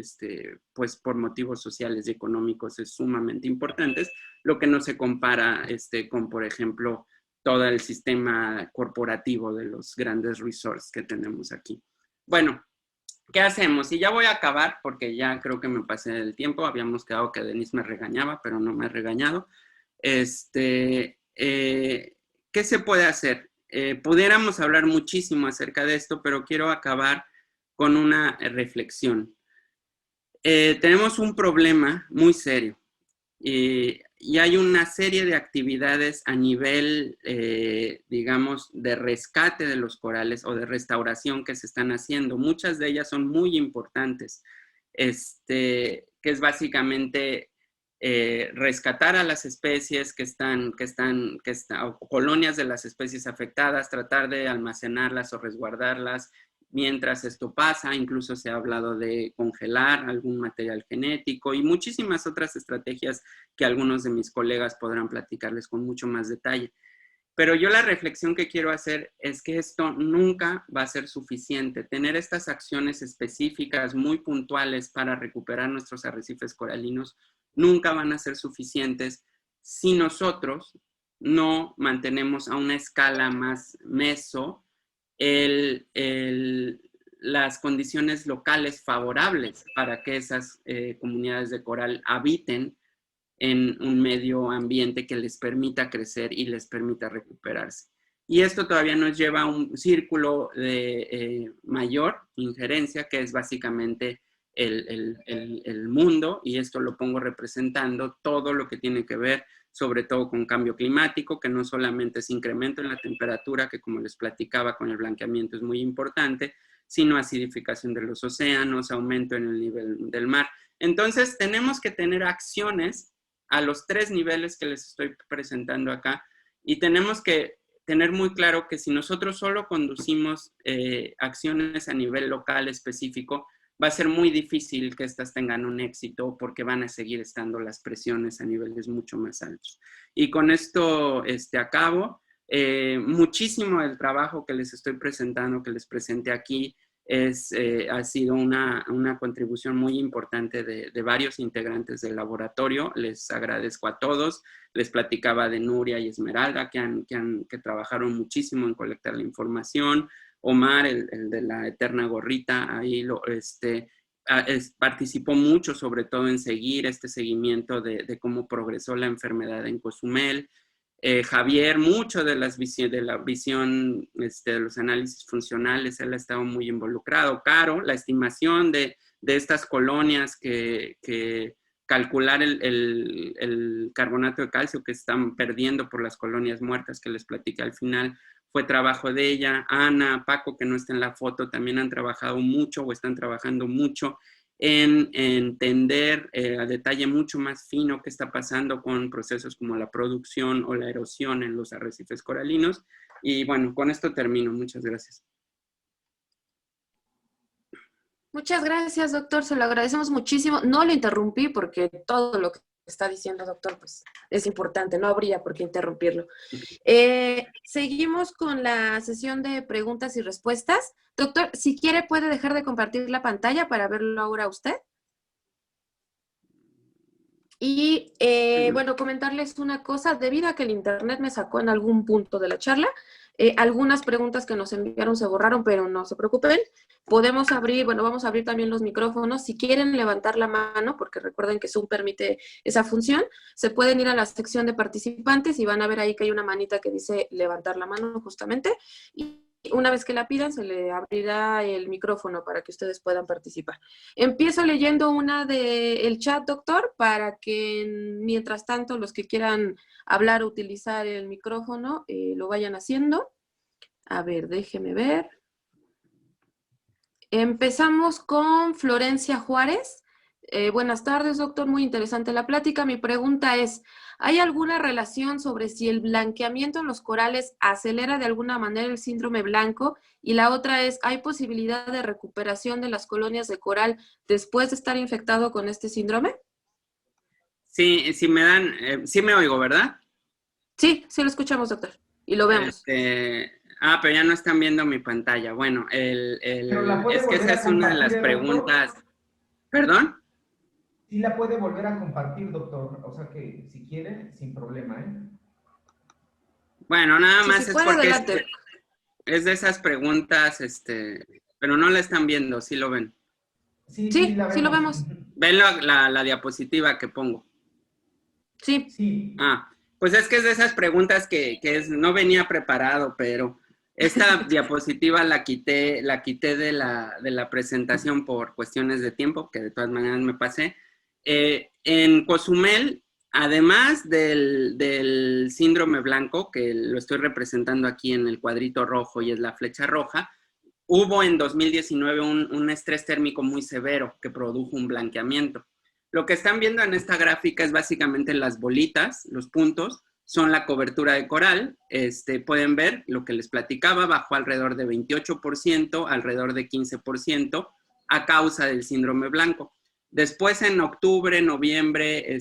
Speaker 1: pues por motivos sociales y económicos es sumamente importante, lo que no se compara con, por ejemplo, todo el sistema corporativo de los grandes resorts que tenemos aquí. Bueno, ¿qué hacemos? Y ya voy a acabar porque ya creo que me pasé del tiempo. Habíamos quedado que Denise me regañaba, pero no me ha regañado. ¿Qué se puede hacer? Pudiéramos hablar muchísimo acerca de esto, pero quiero acabar con una reflexión. Tenemos un problema muy serio y hay una serie de actividades a nivel, digamos, de rescate de los corales o de restauración que se están haciendo. Muchas de ellas son muy importantes, que es básicamente rescatar a las especies o colonias de las especies afectadas, tratar de almacenarlas o resguardarlas mientras esto pasa. Incluso se ha hablado de congelar algún material genético y muchísimas otras estrategias que algunos de mis colegas podrán platicarles con mucho más detalle. Pero yo la reflexión que quiero hacer es que esto nunca va a ser suficiente. Tener estas acciones específicas muy puntuales para recuperar nuestros arrecifes coralinos nunca van a ser suficientes si nosotros no mantenemos a una escala más meso las condiciones locales favorables para que esas comunidades de coral habiten en un medio ambiente que les permita crecer y les permita recuperarse. Y esto todavía nos lleva a un círculo de mayor injerencia, que es básicamente el mundo, y esto lo pongo representando todo lo que tiene que ver sobre todo con cambio climático, que no solamente es incremento en la temperatura, que como les platicaba con el blanqueamiento es muy importante, sino acidificación de los océanos, aumento en el nivel del mar. Entonces tenemos que tener acciones a los 3 niveles que les estoy presentando acá, y tenemos que tener muy claro que si nosotros solo conducimos acciones a nivel local específico, va a ser muy difícil que estas tengan un éxito porque van a seguir estando las presiones a niveles mucho más altos. Y con esto acabo. Muchísimo del trabajo que les estoy presentando, que les presenté aquí, ha sido una contribución muy importante de varios integrantes del laboratorio. Les agradezco a todos. Les platicaba de Nuria y Esmeralda, que trabajaron muchísimo en colectar la información. Omar, el de la eterna gorrita, ahí participó mucho, sobre todo en seguir este seguimiento de cómo progresó la enfermedad en Cozumel. Javier, mucho de la visión de los análisis funcionales, él ha estado muy involucrado. Caro, la estimación de estas colonias que calcular el carbonato de calcio que están perdiendo por las colonias muertas que les platiqué al final, fue trabajo de ella. Ana, Paco, que no está en la foto, también han trabajado mucho o están trabajando mucho en entender a detalle mucho más fino qué está pasando con procesos como la producción o la erosión en los arrecifes coralinos. Y bueno, con esto termino. Muchas gracias.
Speaker 3: Muchas gracias, doctor. Se lo agradecemos muchísimo. No lo interrumpí porque todo lo que está diciendo, doctor, pues es importante. No habría por qué interrumpirlo. Seguimos con la sesión de preguntas y respuestas. Doctor, si quiere puede dejar de compartir la pantalla para verlo ahora usted. Y bueno, comentarles una cosa. Debido a que el internet me sacó en algún punto de la charla, algunas preguntas que nos enviaron se borraron, pero no se preocupen. Podemos abrir, bueno, vamos a abrir también los micrófonos. Si quieren levantar la mano, porque recuerden que Zoom permite esa función, se pueden ir a la sección de participantes y van a ver ahí que hay una manita que dice levantar la mano justamente. Y una vez que la pidan, se le abrirá el micrófono para que ustedes puedan participar. Empiezo leyendo una del chat, doctor, para que mientras tanto los que quieran hablar o utilizar el micrófono lo vayan haciendo. A ver, déjeme ver. Empezamos con Florencia Juárez. Buenas tardes, doctor. Muy interesante la plática. Mi pregunta es, ¿hay alguna relación sobre si el blanqueamiento en los corales acelera de alguna manera el síndrome blanco? Y la otra es, ¿hay posibilidad de recuperación de las colonias de coral después de estar infectado con este síndrome?
Speaker 1: Sí, sí sí me oigo, ¿verdad?
Speaker 3: Sí, sí lo escuchamos, doctor. Y lo vemos.
Speaker 1: Pero ya no están viendo mi pantalla. Bueno, es que esa es una de las preguntas.
Speaker 2: Doctor.
Speaker 1: ¿Perdón?
Speaker 2: Sí la puede volver a compartir, doctor. O sea que si quiere, sin problema, ¿eh?
Speaker 1: Bueno, nada
Speaker 3: Sí,
Speaker 1: más
Speaker 3: si
Speaker 1: es
Speaker 3: puede,
Speaker 1: porque
Speaker 3: adelante.
Speaker 1: es de esas preguntas, pero no la están viendo, ¿sí lo ven?
Speaker 2: Sí,
Speaker 3: Sí,
Speaker 2: la
Speaker 3: sí lo vemos.
Speaker 1: ¿Ven la diapositiva que pongo?
Speaker 3: Sí.
Speaker 2: Sí.
Speaker 1: Ah, pues es que es de esas preguntas que no venía preparado, pero esta diapositiva la quité de la presentación por cuestiones de tiempo, que de todas maneras me pasé. En Cozumel, además del síndrome blanco, que lo estoy representando aquí en el cuadrito rojo y es la flecha roja, hubo en 2019 un estrés térmico muy severo que produjo un blanqueamiento. Lo que están viendo en esta gráfica es básicamente las bolitas, los puntos, son la cobertura de coral. Pueden ver lo que les platicaba, bajó alrededor de 28%, alrededor de 15%, a causa del síndrome blanco. Después, en octubre, noviembre,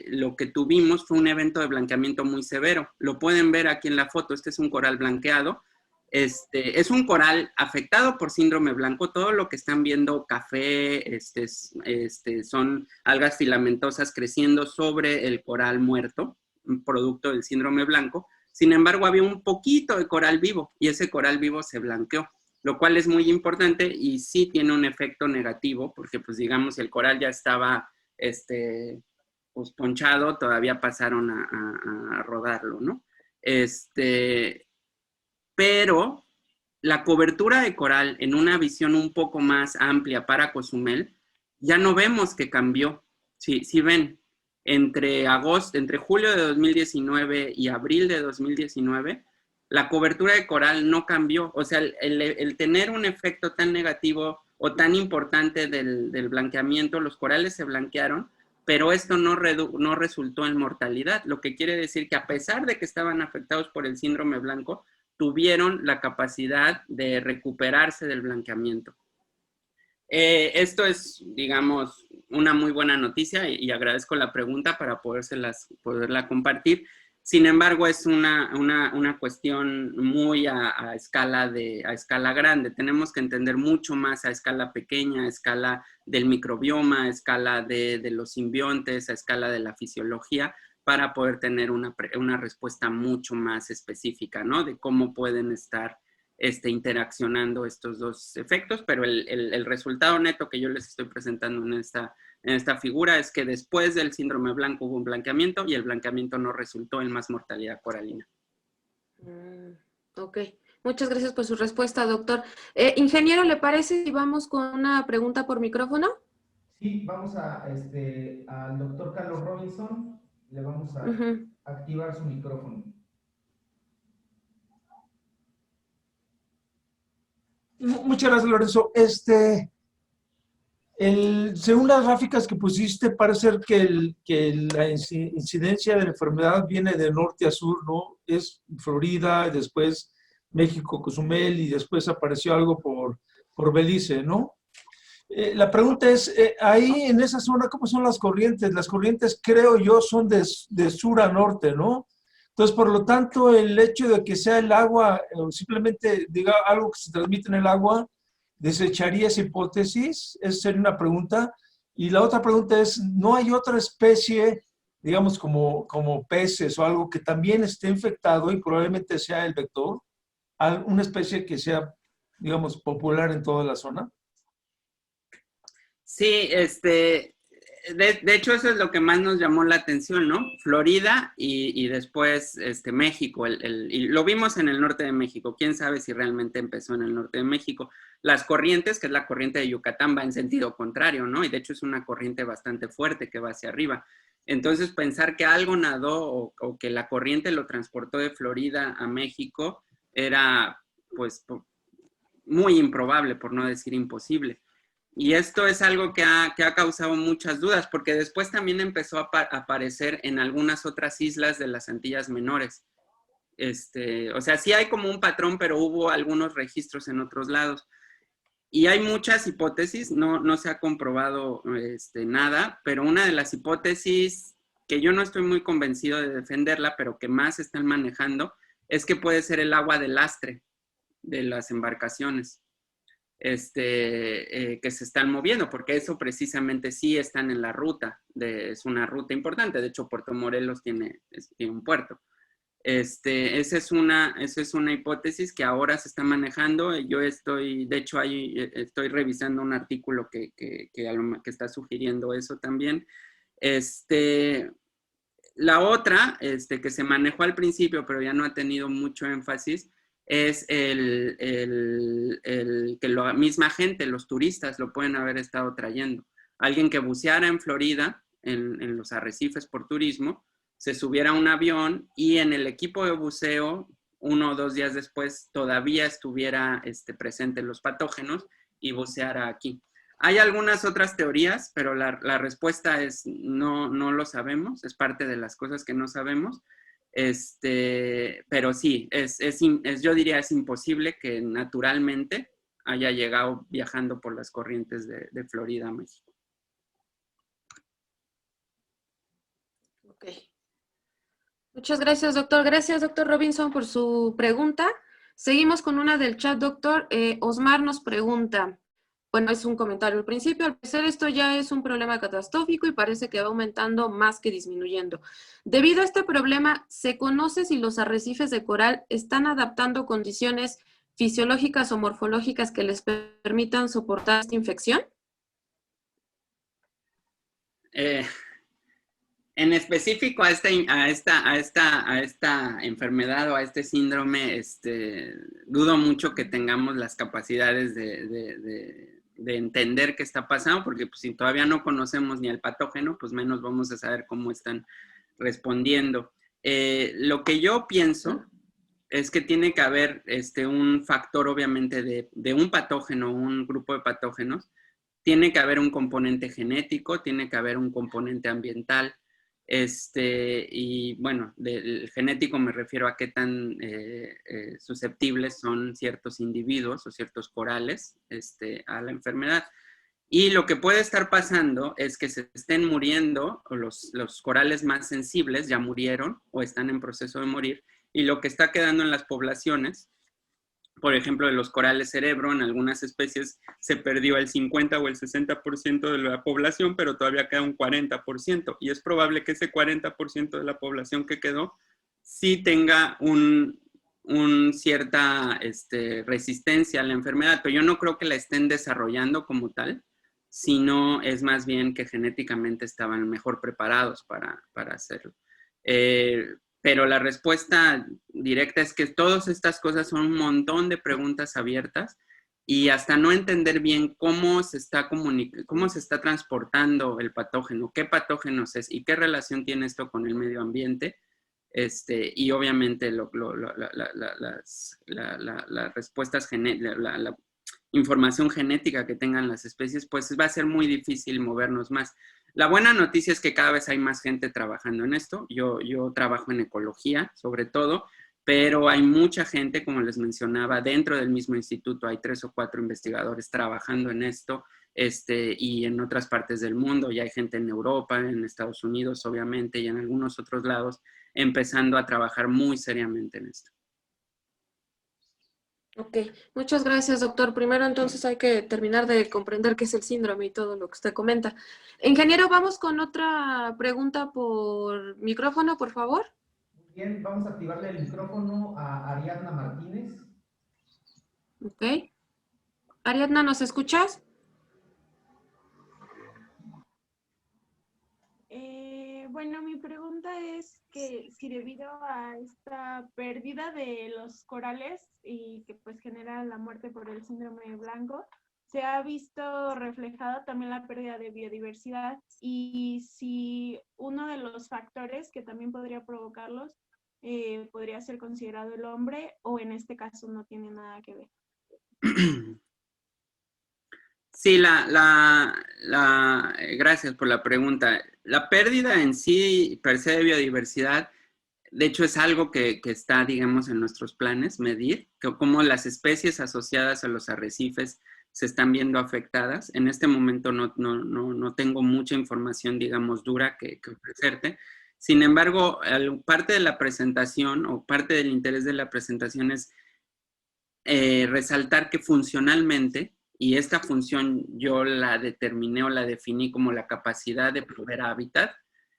Speaker 1: lo que tuvimos fue un evento de blanqueamiento muy severo. Lo pueden ver aquí en la foto, este es un coral blanqueado. Es un coral afectado por síndrome blanco. Todo lo que están viendo, café, son algas filamentosas creciendo sobre el coral muerto, un producto del síndrome blanco. Sin embargo, había un poquito de coral vivo y ese coral vivo se blanqueó, lo cual es muy importante y sí tiene un efecto negativo porque, pues, digamos, si el coral ya estaba, pues, ponchado, todavía pasaron a rodarlo, ¿no? Pero la cobertura de coral en una visión un poco más amplia para Cozumel, ya no vemos que cambió. Si ven, entre julio de 2019 y abril de 2019, la cobertura de coral no cambió. O sea, el tener un efecto tan negativo o tan importante del blanqueamiento, los corales se blanquearon, pero esto no resultó en mortalidad, lo que quiere decir que a pesar de que estaban afectados por el síndrome blanco, tuvieron la capacidad de recuperarse del blanqueamiento. Esto es, digamos, una muy buena noticia y agradezco la pregunta para poderla compartir. Sin embargo, es una cuestión muy a escala grande. Tenemos que entender mucho más a escala pequeña, a escala del microbioma, a escala de los simbiontes, a escala de la fisiología, para poder tener una respuesta mucho más específica, ¿no? De cómo pueden estar interaccionando estos dos efectos, pero el resultado neto que yo les estoy presentando en esta figura es que después del síndrome blanco hubo un blanqueamiento y el blanqueamiento no resultó en más mortalidad coralina.
Speaker 3: Ok, muchas gracias por su respuesta, doctor. Ingeniero, ¿le parece si vamos con una pregunta por micrófono?
Speaker 2: Sí, vamos al doctor Carlos Robinson, le vamos a activar su micrófono.
Speaker 4: Muchas gracias, Lorenzo. Según las gráficas que pusiste, parece que la incidencia de la enfermedad viene de norte a sur, ¿no? Es Florida, después México, Cozumel, y después apareció algo por Belice, ¿no? La pregunta es, ahí en esa zona, ¿cómo son las corrientes? Las corrientes, creo yo, son de sur a norte, ¿no? Entonces, por lo tanto, el hecho de que sea el agua, o simplemente diga algo que se transmite en el agua, ¿desecharía esa hipótesis? Esa sería una pregunta. Y la otra pregunta es, ¿no hay otra especie, digamos, como peces o algo que también esté infectado y probablemente sea el vector? ¿Una especie que sea, digamos, popular en toda la zona?
Speaker 1: Sí, de hecho eso es lo que más nos llamó la atención, ¿no? Florida y después México, y lo vimos en el norte de México. Quién sabe si realmente empezó en el norte de México. Las corrientes, que es la corriente de Yucatán, va en sentido contrario, ¿no? Y de hecho es una corriente bastante fuerte que va hacia arriba. Entonces pensar que algo nadó o que la corriente lo transportó de Florida a México era, pues, muy improbable, por no decir imposible. Y esto es algo que ha causado muchas dudas, porque después también empezó a aparecer en algunas otras islas de las Antillas Menores. O sea, sí hay como un patrón, pero hubo algunos registros en otros lados. Y hay muchas hipótesis, no se ha comprobado nada, pero una de las hipótesis que yo no estoy muy convencido de defenderla, pero que más están manejando, es que puede ser el agua de lastre de las embarcaciones. Que se están moviendo, porque eso precisamente sí están en la ruta, es una ruta importante. De hecho, Puerto Morelos tiene un puerto. Esa es una hipótesis que ahora se está manejando. Yo estoy, de hecho, ahí estoy revisando un artículo que está sugiriendo eso también. La otra, que se manejó al principio, pero ya no ha tenido mucho énfasis, es que la misma gente, los turistas, lo pueden haber estado trayendo. Alguien que buceara en Florida, en los arrecifes por turismo, se subiera a un avión y en el equipo de buceo, 1 o 2 días después, todavía estuviera presente los patógenos y buceara aquí. Hay algunas otras teorías, pero la respuesta es no lo sabemos, es parte de las cosas que no sabemos. Pero sí, yo diría es imposible que naturalmente haya llegado viajando por las corrientes de Florida a México.
Speaker 3: Ok. Muchas gracias, doctor. Gracias, doctor Robinson, por su pregunta. Seguimos con una del chat, doctor. Osmar nos pregunta, bueno, es un comentario al principio, al parecer esto ya es un problema catastrófico y parece que va aumentando más que disminuyendo. Debido a este problema, ¿se conoce si los arrecifes de coral están adaptando condiciones fisiológicas o morfológicas que les permitan soportar esta infección?
Speaker 1: En específico a esta enfermedad o a este síndrome, dudo mucho que tengamos las capacidades de entender qué está pasando, porque pues, si todavía no conocemos ni el patógeno, pues menos vamos a saber cómo están respondiendo. Lo que yo pienso es que tiene que haber un factor, obviamente, de un patógeno, un grupo de patógenos. Tiene que haber un componente genético, tiene que haber un componente ambiental. Y bueno, del genético me refiero a qué tan susceptibles son ciertos individuos o ciertos corales a la enfermedad. Y lo que puede estar pasando es que se estén muriendo, o los corales más sensibles ya murieron o están en proceso de morir, y lo que está quedando en las poblaciones, por ejemplo, de los corales cerebro, en algunas especies se perdió el 50 o el 60% de la población, pero todavía queda un 40%. Y es probable que ese 40% de la población que quedó sí tenga cierta resistencia a la enfermedad, pero yo no creo que la estén desarrollando como tal, sino es más bien que genéticamente estaban mejor preparados para hacerlo. Pero la respuesta directa es que todas estas cosas son un montón de preguntas abiertas y hasta no entender bien cómo se está transportando el patógeno, qué patógenos es y qué relación tiene esto con el medio ambiente, y obviamente las respuestas, la información genética que tengan las especies, pues va a ser muy difícil movernos más. La buena noticia es que cada vez hay más gente trabajando en esto. Yo trabajo en ecología, sobre todo, pero hay mucha gente, como les mencionaba, dentro del mismo instituto hay 3 o 4 investigadores trabajando en esto, y en otras partes del mundo. Ya hay gente en Europa, en Estados Unidos, obviamente, y en algunos otros lados, empezando a trabajar muy seriamente en esto.
Speaker 3: Ok, muchas gracias, doctor. Primero, entonces, hay que terminar de comprender qué es el síndrome y todo lo que usted comenta. Ingeniero, vamos con otra pregunta por micrófono, por favor.
Speaker 2: Muy bien, vamos a activarle el micrófono a Ariadna Martínez.
Speaker 3: Ok. Ariadna, ¿nos escuchas?
Speaker 5: Bueno, mi pregunta es que si debido a esta pérdida de los corales y que pues genera la muerte por el síndrome blanco, se ha visto reflejada también la pérdida de biodiversidad y si uno de los factores que también podría provocarlos podría ser considerado el hombre o en este caso no tiene nada que ver.
Speaker 1: Sí, gracias por la pregunta. La pérdida en sí, per se de biodiversidad, de hecho es algo que está, digamos, en nuestros planes, medir, cómo las especies asociadas a los arrecifes se están viendo afectadas. En este momento no tengo mucha información, digamos, dura que ofrecerte. Sin embargo, parte de la presentación o parte del interés de la presentación es resaltar que funcionalmente, y esta función yo la determiné o la definí como la capacidad de proveer hábitat,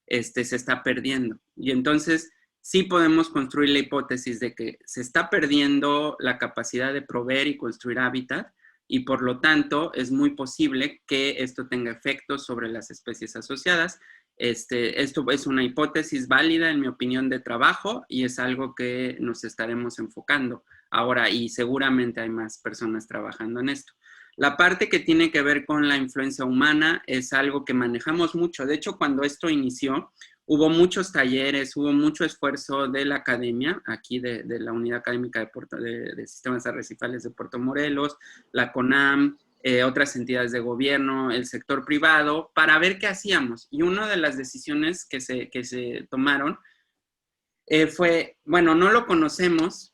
Speaker 1: se está perdiendo. Y entonces, sí podemos construir la hipótesis de que se está perdiendo la capacidad de proveer y construir hábitat, y por lo tanto es muy posible que esto tenga efectos sobre las especies asociadas. Esto es una hipótesis válida, en mi opinión, de trabajo, y es algo que nos estaremos enfocando ahora, y seguramente hay más personas trabajando en esto. La parte que tiene que ver con la influencia humana es algo que manejamos mucho. De hecho, cuando esto inició, hubo muchos talleres, hubo mucho esfuerzo de la academia, aquí de la Unidad Académica de Sistemas Arrecifales de Puerto Morelos, la CONAM, otras entidades de gobierno, el sector privado, para ver qué hacíamos. Y una de las decisiones que se tomaron fue, bueno, no lo conocemos,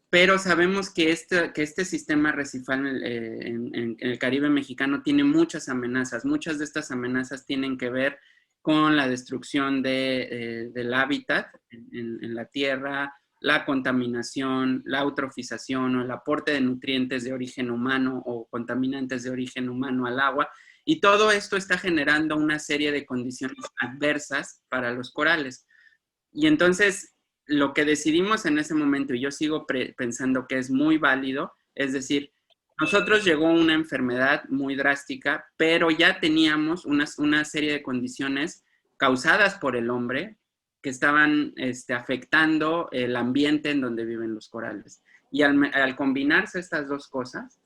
Speaker 1: pero sabemos que este sistema arrecifal en el Caribe mexicano tiene muchas amenazas. Muchas de estas amenazas tienen que ver con la destrucción del hábitat en la tierra, la contaminación, la eutrofización o el aporte de nutrientes de origen humano o contaminantes de origen humano al agua. Y todo esto está generando una serie de condiciones adversas para los corales. Y entonces, lo que decidimos en ese momento, y yo sigo pensando que es muy válido, es decir, nosotros llegó una enfermedad muy drástica, pero ya teníamos una serie de condiciones causadas por el hombre que estaban afectando el ambiente en donde viven los corales. Y al combinarse estas dos cosas,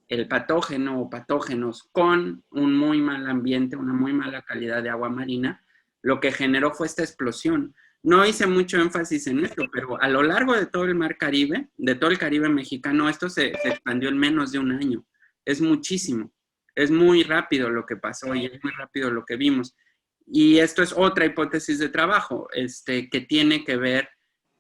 Speaker 1: el patógeno o patógenos con un muy mal ambiente, una muy mala calidad de agua marina, lo que generó fue esta explosión. No hice mucho énfasis en esto, pero a lo largo de todo el Mar Caribe, de todo el Caribe mexicano, esto se expandió en menos de un año. Es muchísimo. Es muy rápido lo que pasó y es muy rápido lo que vimos. Y esto es otra hipótesis de trabajo, que tiene que ver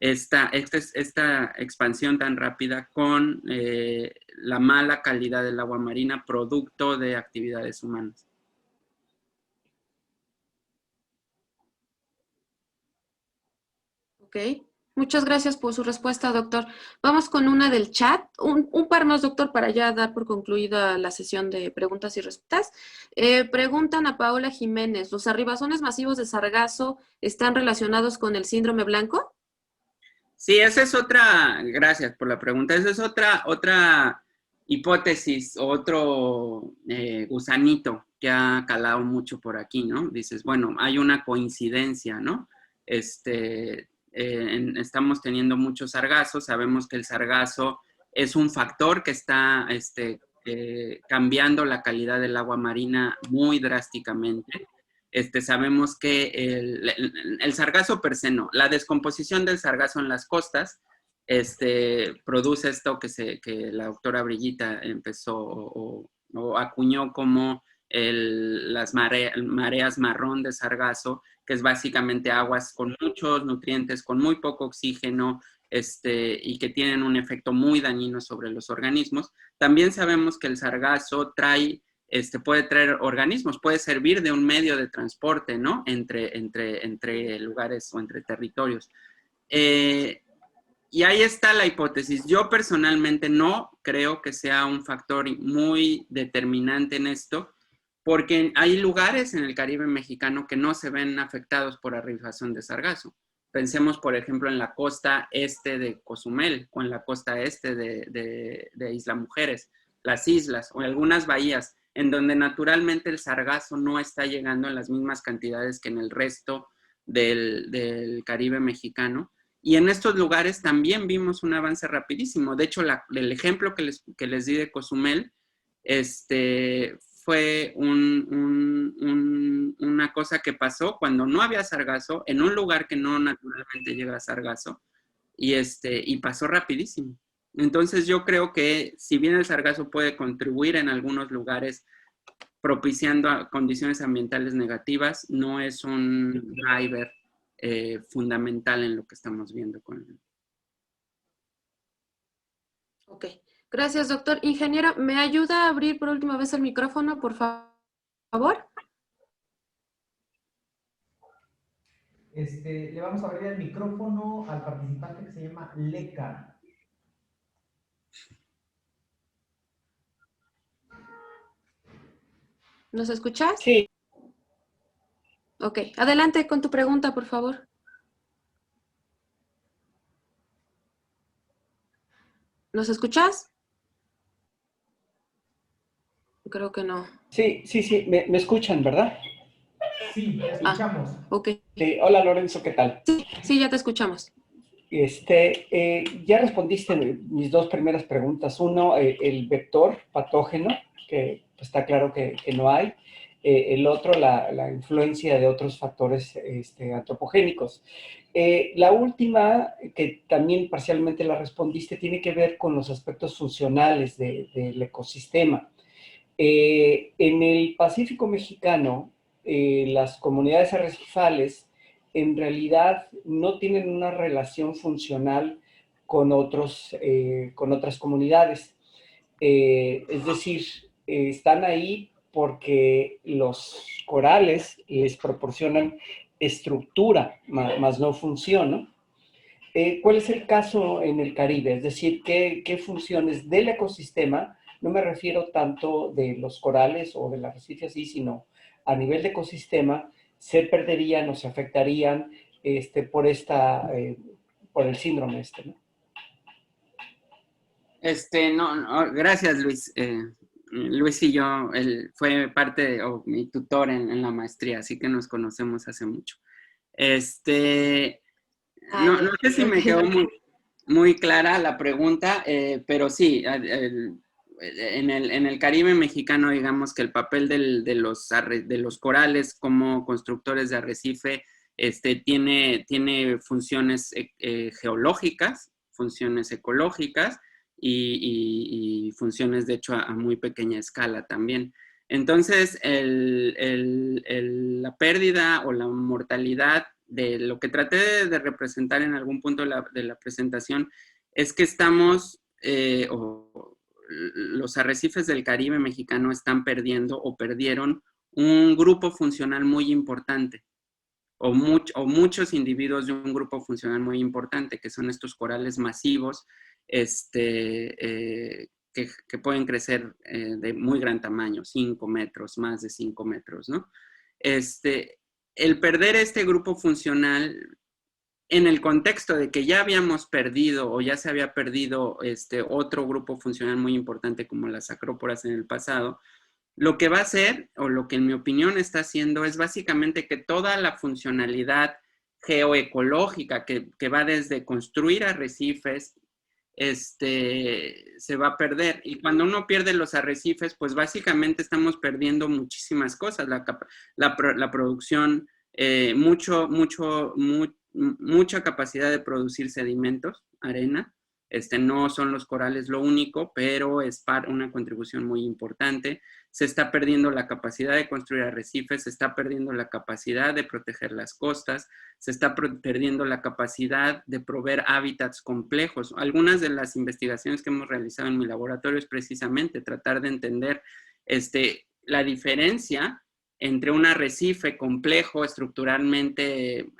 Speaker 1: esta expansión tan rápida con la mala calidad del agua marina producto de actividades humanas.
Speaker 3: Ok, muchas gracias por su respuesta, doctor. Vamos con una del chat, un par más, doctor, para ya dar por concluida la sesión de preguntas y respuestas. Preguntan a Paola Jiménez, ¿los arribazones masivos de sargazo están relacionados con el síndrome blanco?
Speaker 1: Sí, esa es otra, gracias por la pregunta, esa es otra hipótesis, otro gusanito que ha calado mucho por aquí, ¿no? Dices, bueno, hay una coincidencia, ¿no? Estamos teniendo mucho sargazo, sabemos que el sargazo es un factor que está cambiando la calidad del agua marina muy drásticamente. Sabemos que el sargazo per se no, la descomposición del sargazo en las costas produce esto que la doctora Brillita empezó o acuñó como las mareas marrón de sargazo, que es básicamente aguas con muchos nutrientes, con muy poco oxígeno, y que tienen un efecto muy dañino sobre los organismos. También sabemos que el sargazo puede traer organismos, puede servir de un medio de transporte, ¿no? Entre lugares o entre territorios. Y ahí está la hipótesis. Yo personalmente no creo que sea un factor muy determinante en esto, porque hay lugares en el Caribe mexicano que no se ven afectados por arribación de sargazo. Pensemos, por ejemplo, en la costa este de Cozumel o en la costa este de Isla Mujeres, las islas o algunas bahías, en donde naturalmente el sargazo no está llegando en las mismas cantidades que en el resto del Caribe mexicano. Y en estos lugares también vimos un avance rapidísimo. De hecho, el ejemplo que les di de Cozumel, fue una cosa que pasó cuando no había sargazo, en un lugar que no naturalmente llega a sargazo, y pasó rapidísimo. Entonces yo creo que si bien el sargazo puede contribuir en algunos lugares propiciando condiciones ambientales negativas, no es un driver fundamental en lo que estamos viendo con él.
Speaker 3: Ok, gracias, doctor. Ingeniero, ¿me ayuda a abrir por última vez el micrófono, por favor?
Speaker 2: Le vamos a abrir el micrófono al participante que se llama Leca.
Speaker 3: ¿Nos escuchas?
Speaker 6: Sí.
Speaker 3: Ok, adelante con tu pregunta, por favor. ¿Nos escuchas? Creo que no.
Speaker 6: Sí, me escuchan, ¿verdad?
Speaker 2: Sí, te escuchamos.
Speaker 3: Ok.
Speaker 6: Hola Lorenzo, ¿qué tal?
Speaker 3: Sí, ya te escuchamos.
Speaker 6: Ya respondiste mis dos primeras preguntas. Uno, el vector patógeno, que pues, está claro que no hay. El otro, la influencia de otros factores antropogénicos. La última, que también parcialmente la respondiste, tiene que ver con los aspectos funcionales del ecosistema. En el Pacífico mexicano, las comunidades arrecifales en realidad no tienen una relación funcional con otras comunidades. Es decir, están ahí porque los corales les proporcionan estructura, más no función, ¿no? ¿Cuál es el caso en el Caribe? Es decir, ¿qué funciones del ecosistema? No me refiero tanto de los corales o del arrecife así, sino a nivel de ecosistema, se perderían o se afectarían por el síndrome ¿no?
Speaker 1: No, gracias, Luis. Luis y yo, él fue parte o mi tutor en la maestría, así que nos conocemos hace mucho. No sé si me quedó muy clara la pregunta, pero sí, en el Caribe mexicano, digamos que el papel de los corales como constructores de arrecife tiene funciones geológicas, funciones ecológicas y funciones, de hecho, a muy pequeña escala también. Entonces, la pérdida o la mortalidad de lo que traté de representar en algún punto de la presentación es que los arrecifes del Caribe mexicano están perdiendo o perdieron un grupo funcional muy importante o muchos individuos de un grupo funcional muy importante, que son estos corales masivos que pueden crecer de muy gran tamaño, 5 metros, más de 5 metros, ¿no? El perder este grupo funcional en el contexto de que ya habíamos perdido o ya se había perdido otro grupo funcional muy importante como las acróporas en el pasado, lo que va a hacer, o lo que en mi opinión está haciendo, es básicamente que toda la funcionalidad geoecológica que va desde construir arrecifes, se va a perder. Y cuando uno pierde los arrecifes, pues básicamente estamos perdiendo muchísimas cosas. La producción, mucha capacidad de producir sedimentos, arena. No son los corales lo único, pero es una contribución muy importante. Se está perdiendo la capacidad de construir arrecifes, se está perdiendo la capacidad de proteger las costas, se está perdiendo la capacidad de proveer hábitats complejos. Algunas de las investigaciones que hemos realizado en mi laboratorio es precisamente tratar de entender la diferencia entre un arrecife complejo, estructuralmente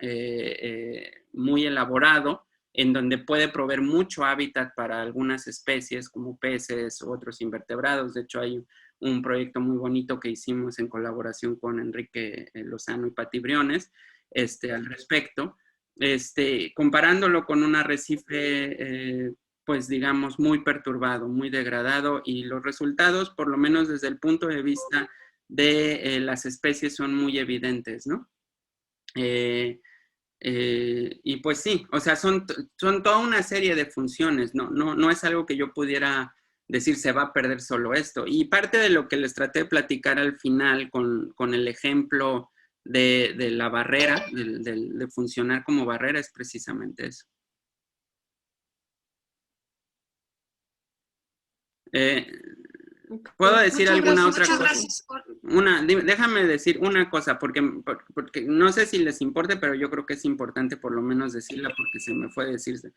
Speaker 1: muy elaborado, en donde puede proveer mucho hábitat para algunas especies como peces u otros invertebrados. De hecho, hay un proyecto muy bonito que hicimos en colaboración con Enrique Lozano y Pati Briones al respecto, comparándolo con un arrecife, pues digamos, muy perturbado, muy degradado, y los resultados, por lo menos desde el punto de vista de las especies, son muy evidentes, ¿no? Y pues sí, o sea, son toda una serie de funciones, no es algo que yo pudiera decir se va a perder solo esto. Y parte de lo que les traté de platicar al final con el ejemplo de la barrera, de funcionar como barrera, es precisamente eso. ¿Puedo decir alguna otra cosa? Déjame decir una cosa, porque no sé si les importe, pero yo creo que es importante por lo menos decirla porque se me fue a decirse.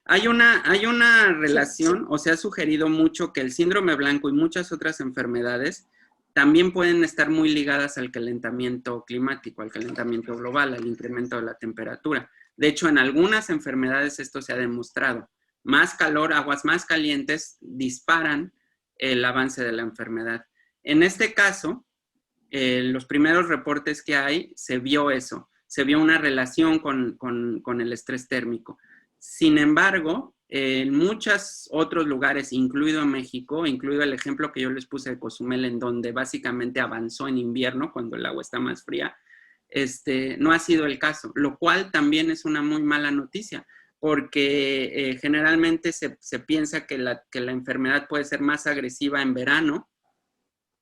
Speaker 1: Hay una relación, o se ha sugerido mucho que el síndrome blanco y muchas otras enfermedades también pueden estar muy ligadas al calentamiento climático, al calentamiento global, al incremento de la temperatura. De hecho, en algunas enfermedades esto se ha demostrado. Más calor, aguas más calientes disparan el avance de la enfermedad. En este caso, los primeros reportes que hay, se vio eso, se vio una relación con el estrés térmico. Sin embargo, en muchos otros lugares, incluido México, incluido el ejemplo que yo les puse de Cozumel, en donde básicamente avanzó en invierno cuando el agua está más fría, no ha sido el caso, lo cual también es una muy mala noticia, porque generalmente se piensa que la enfermedad puede ser más agresiva en verano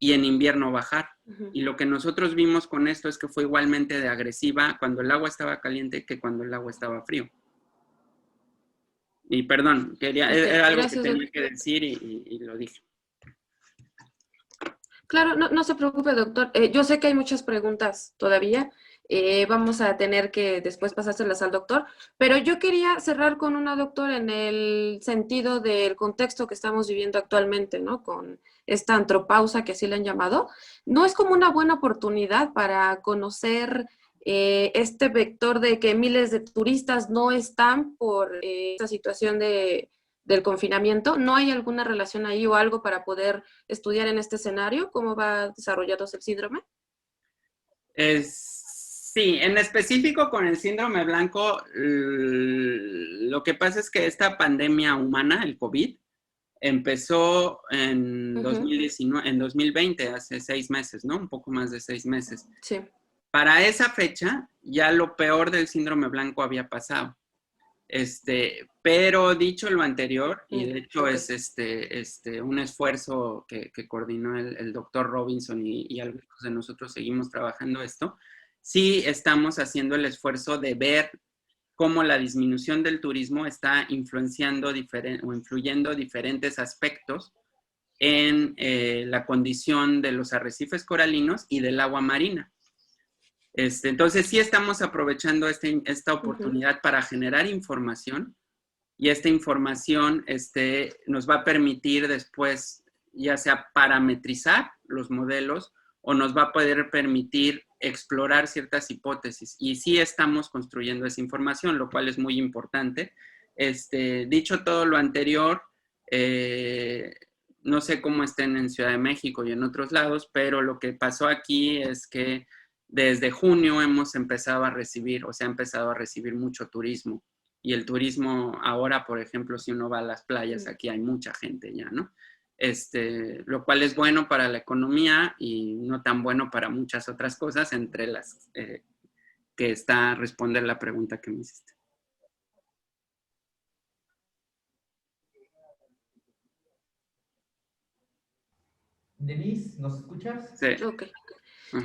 Speaker 1: y en invierno bajar. Y lo que nosotros vimos con esto es que fue igualmente de agresiva cuando el agua estaba caliente que cuando el agua estaba frío. Y perdón, era algo que tenía que decir y lo dije.
Speaker 3: Claro, no se preocupe, doctor. Yo sé que hay muchas preguntas todavía. Vamos a tener que después pasárselas al doctor. Pero yo quería cerrar con una, doctor, en el sentido del contexto que estamos viviendo actualmente, ¿no? Con esta antropausa, que así le han llamado. ¿No es como una buena oportunidad para conocer este vector de que miles de turistas no están por esta situación del confinamiento? ¿No hay alguna relación ahí o algo para poder estudiar en este escenario cómo va desarrollándose el síndrome?
Speaker 1: Sí, en específico con el síndrome blanco, lo que pasa es que esta pandemia humana, el COVID, empezó en 2020, hace 6 meses, ¿no? Un poco más de 6 meses.
Speaker 3: Sí.
Speaker 1: Para esa fecha, ya lo peor del síndrome blanco había pasado. Pero dicho lo anterior, y de hecho es un esfuerzo que coordinó el doctor Robinson y algunos de nosotros seguimos trabajando esto, sí estamos haciendo el esfuerzo de ver cómo la disminución del turismo está influyendo diferentes aspectos en la condición de los arrecifes coralinos y del agua marina. Entonces sí estamos aprovechando esta oportunidad para generar información, y esta información nos va a permitir después ya sea parametrizar los modelos o nos va a poder permitir explorar ciertas hipótesis, y sí estamos construyendo esa información, lo cual es muy importante. Dicho todo lo anterior, no sé cómo estén en Ciudad de México y en otros lados, pero lo que pasó aquí es que desde junio hemos empezado a recibir, o se ha empezado a recibir mucho turismo. Y el turismo ahora, por ejemplo, si uno va a las playas, aquí hay mucha gente ya, ¿no? Lo cual es bueno para la economía y no tan bueno para muchas otras cosas, entre las que está a responder la pregunta que me hiciste.
Speaker 2: Denise, ¿nos escuchas?
Speaker 1: Sí.
Speaker 3: Ok.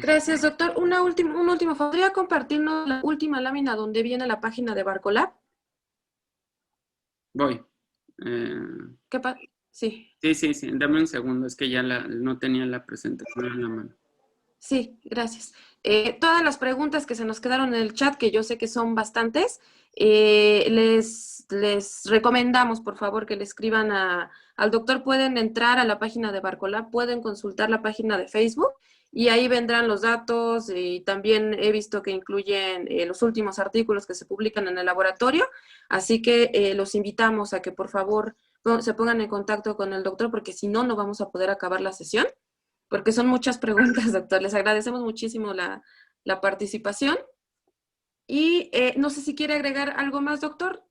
Speaker 3: Gracias, doctor. Un último, ¿podría compartirnos la última lámina donde viene la página de Barcolab?
Speaker 1: Voy.
Speaker 3: Sí.
Speaker 1: Sí. Dame un segundo, es que ya no tenía la presentación en la mano.
Speaker 3: Sí, gracias. Todas las preguntas que se nos quedaron en el chat, que yo sé que son bastantes, les recomendamos, por favor, que le escriban al doctor. Pueden entrar a la página de Barcolab, pueden consultar la página de Facebook y ahí vendrán los datos, y también he visto que incluyen los últimos artículos que se publican en el laboratorio, así que los invitamos a que por favor se pongan en contacto con el doctor, porque si no, no vamos a poder acabar la sesión, porque son muchas preguntas, doctor. Les agradecemos muchísimo la participación. Y no sé si quiere agregar algo más, doctor.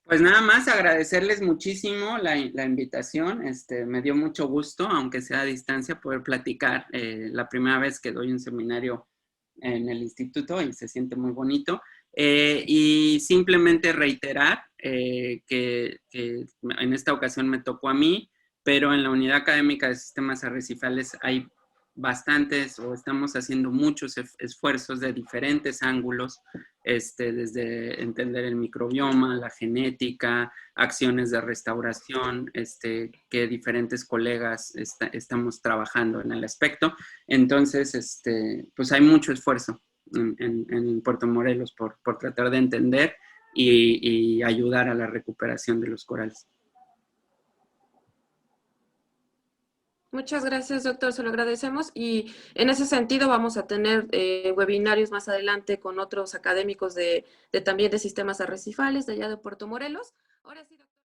Speaker 1: Pues nada más agradecerles muchísimo la invitación. Me dio mucho gusto, aunque sea a distancia, poder platicar. La primera vez que doy un seminario en el instituto y se siente muy bonito. Y simplemente reiterar que en esta ocasión me tocó a mí, pero en la Unidad Académica de Sistemas Arrecifales hay bastantes, o estamos haciendo muchos esfuerzos de diferentes ángulos, desde entender el microbioma, la genética, acciones de restauración, que diferentes colegas estamos trabajando en el aspecto. Entonces, pues hay mucho esfuerzo en Puerto Morelos por tratar de entender y ayudar a la recuperación de los corales.
Speaker 3: Muchas gracias, doctor, se lo agradecemos, y en ese sentido vamos a tener webinarios más adelante con otros académicos también de sistemas arrecifales de allá de Puerto Morelos. Ahora sí, doctor.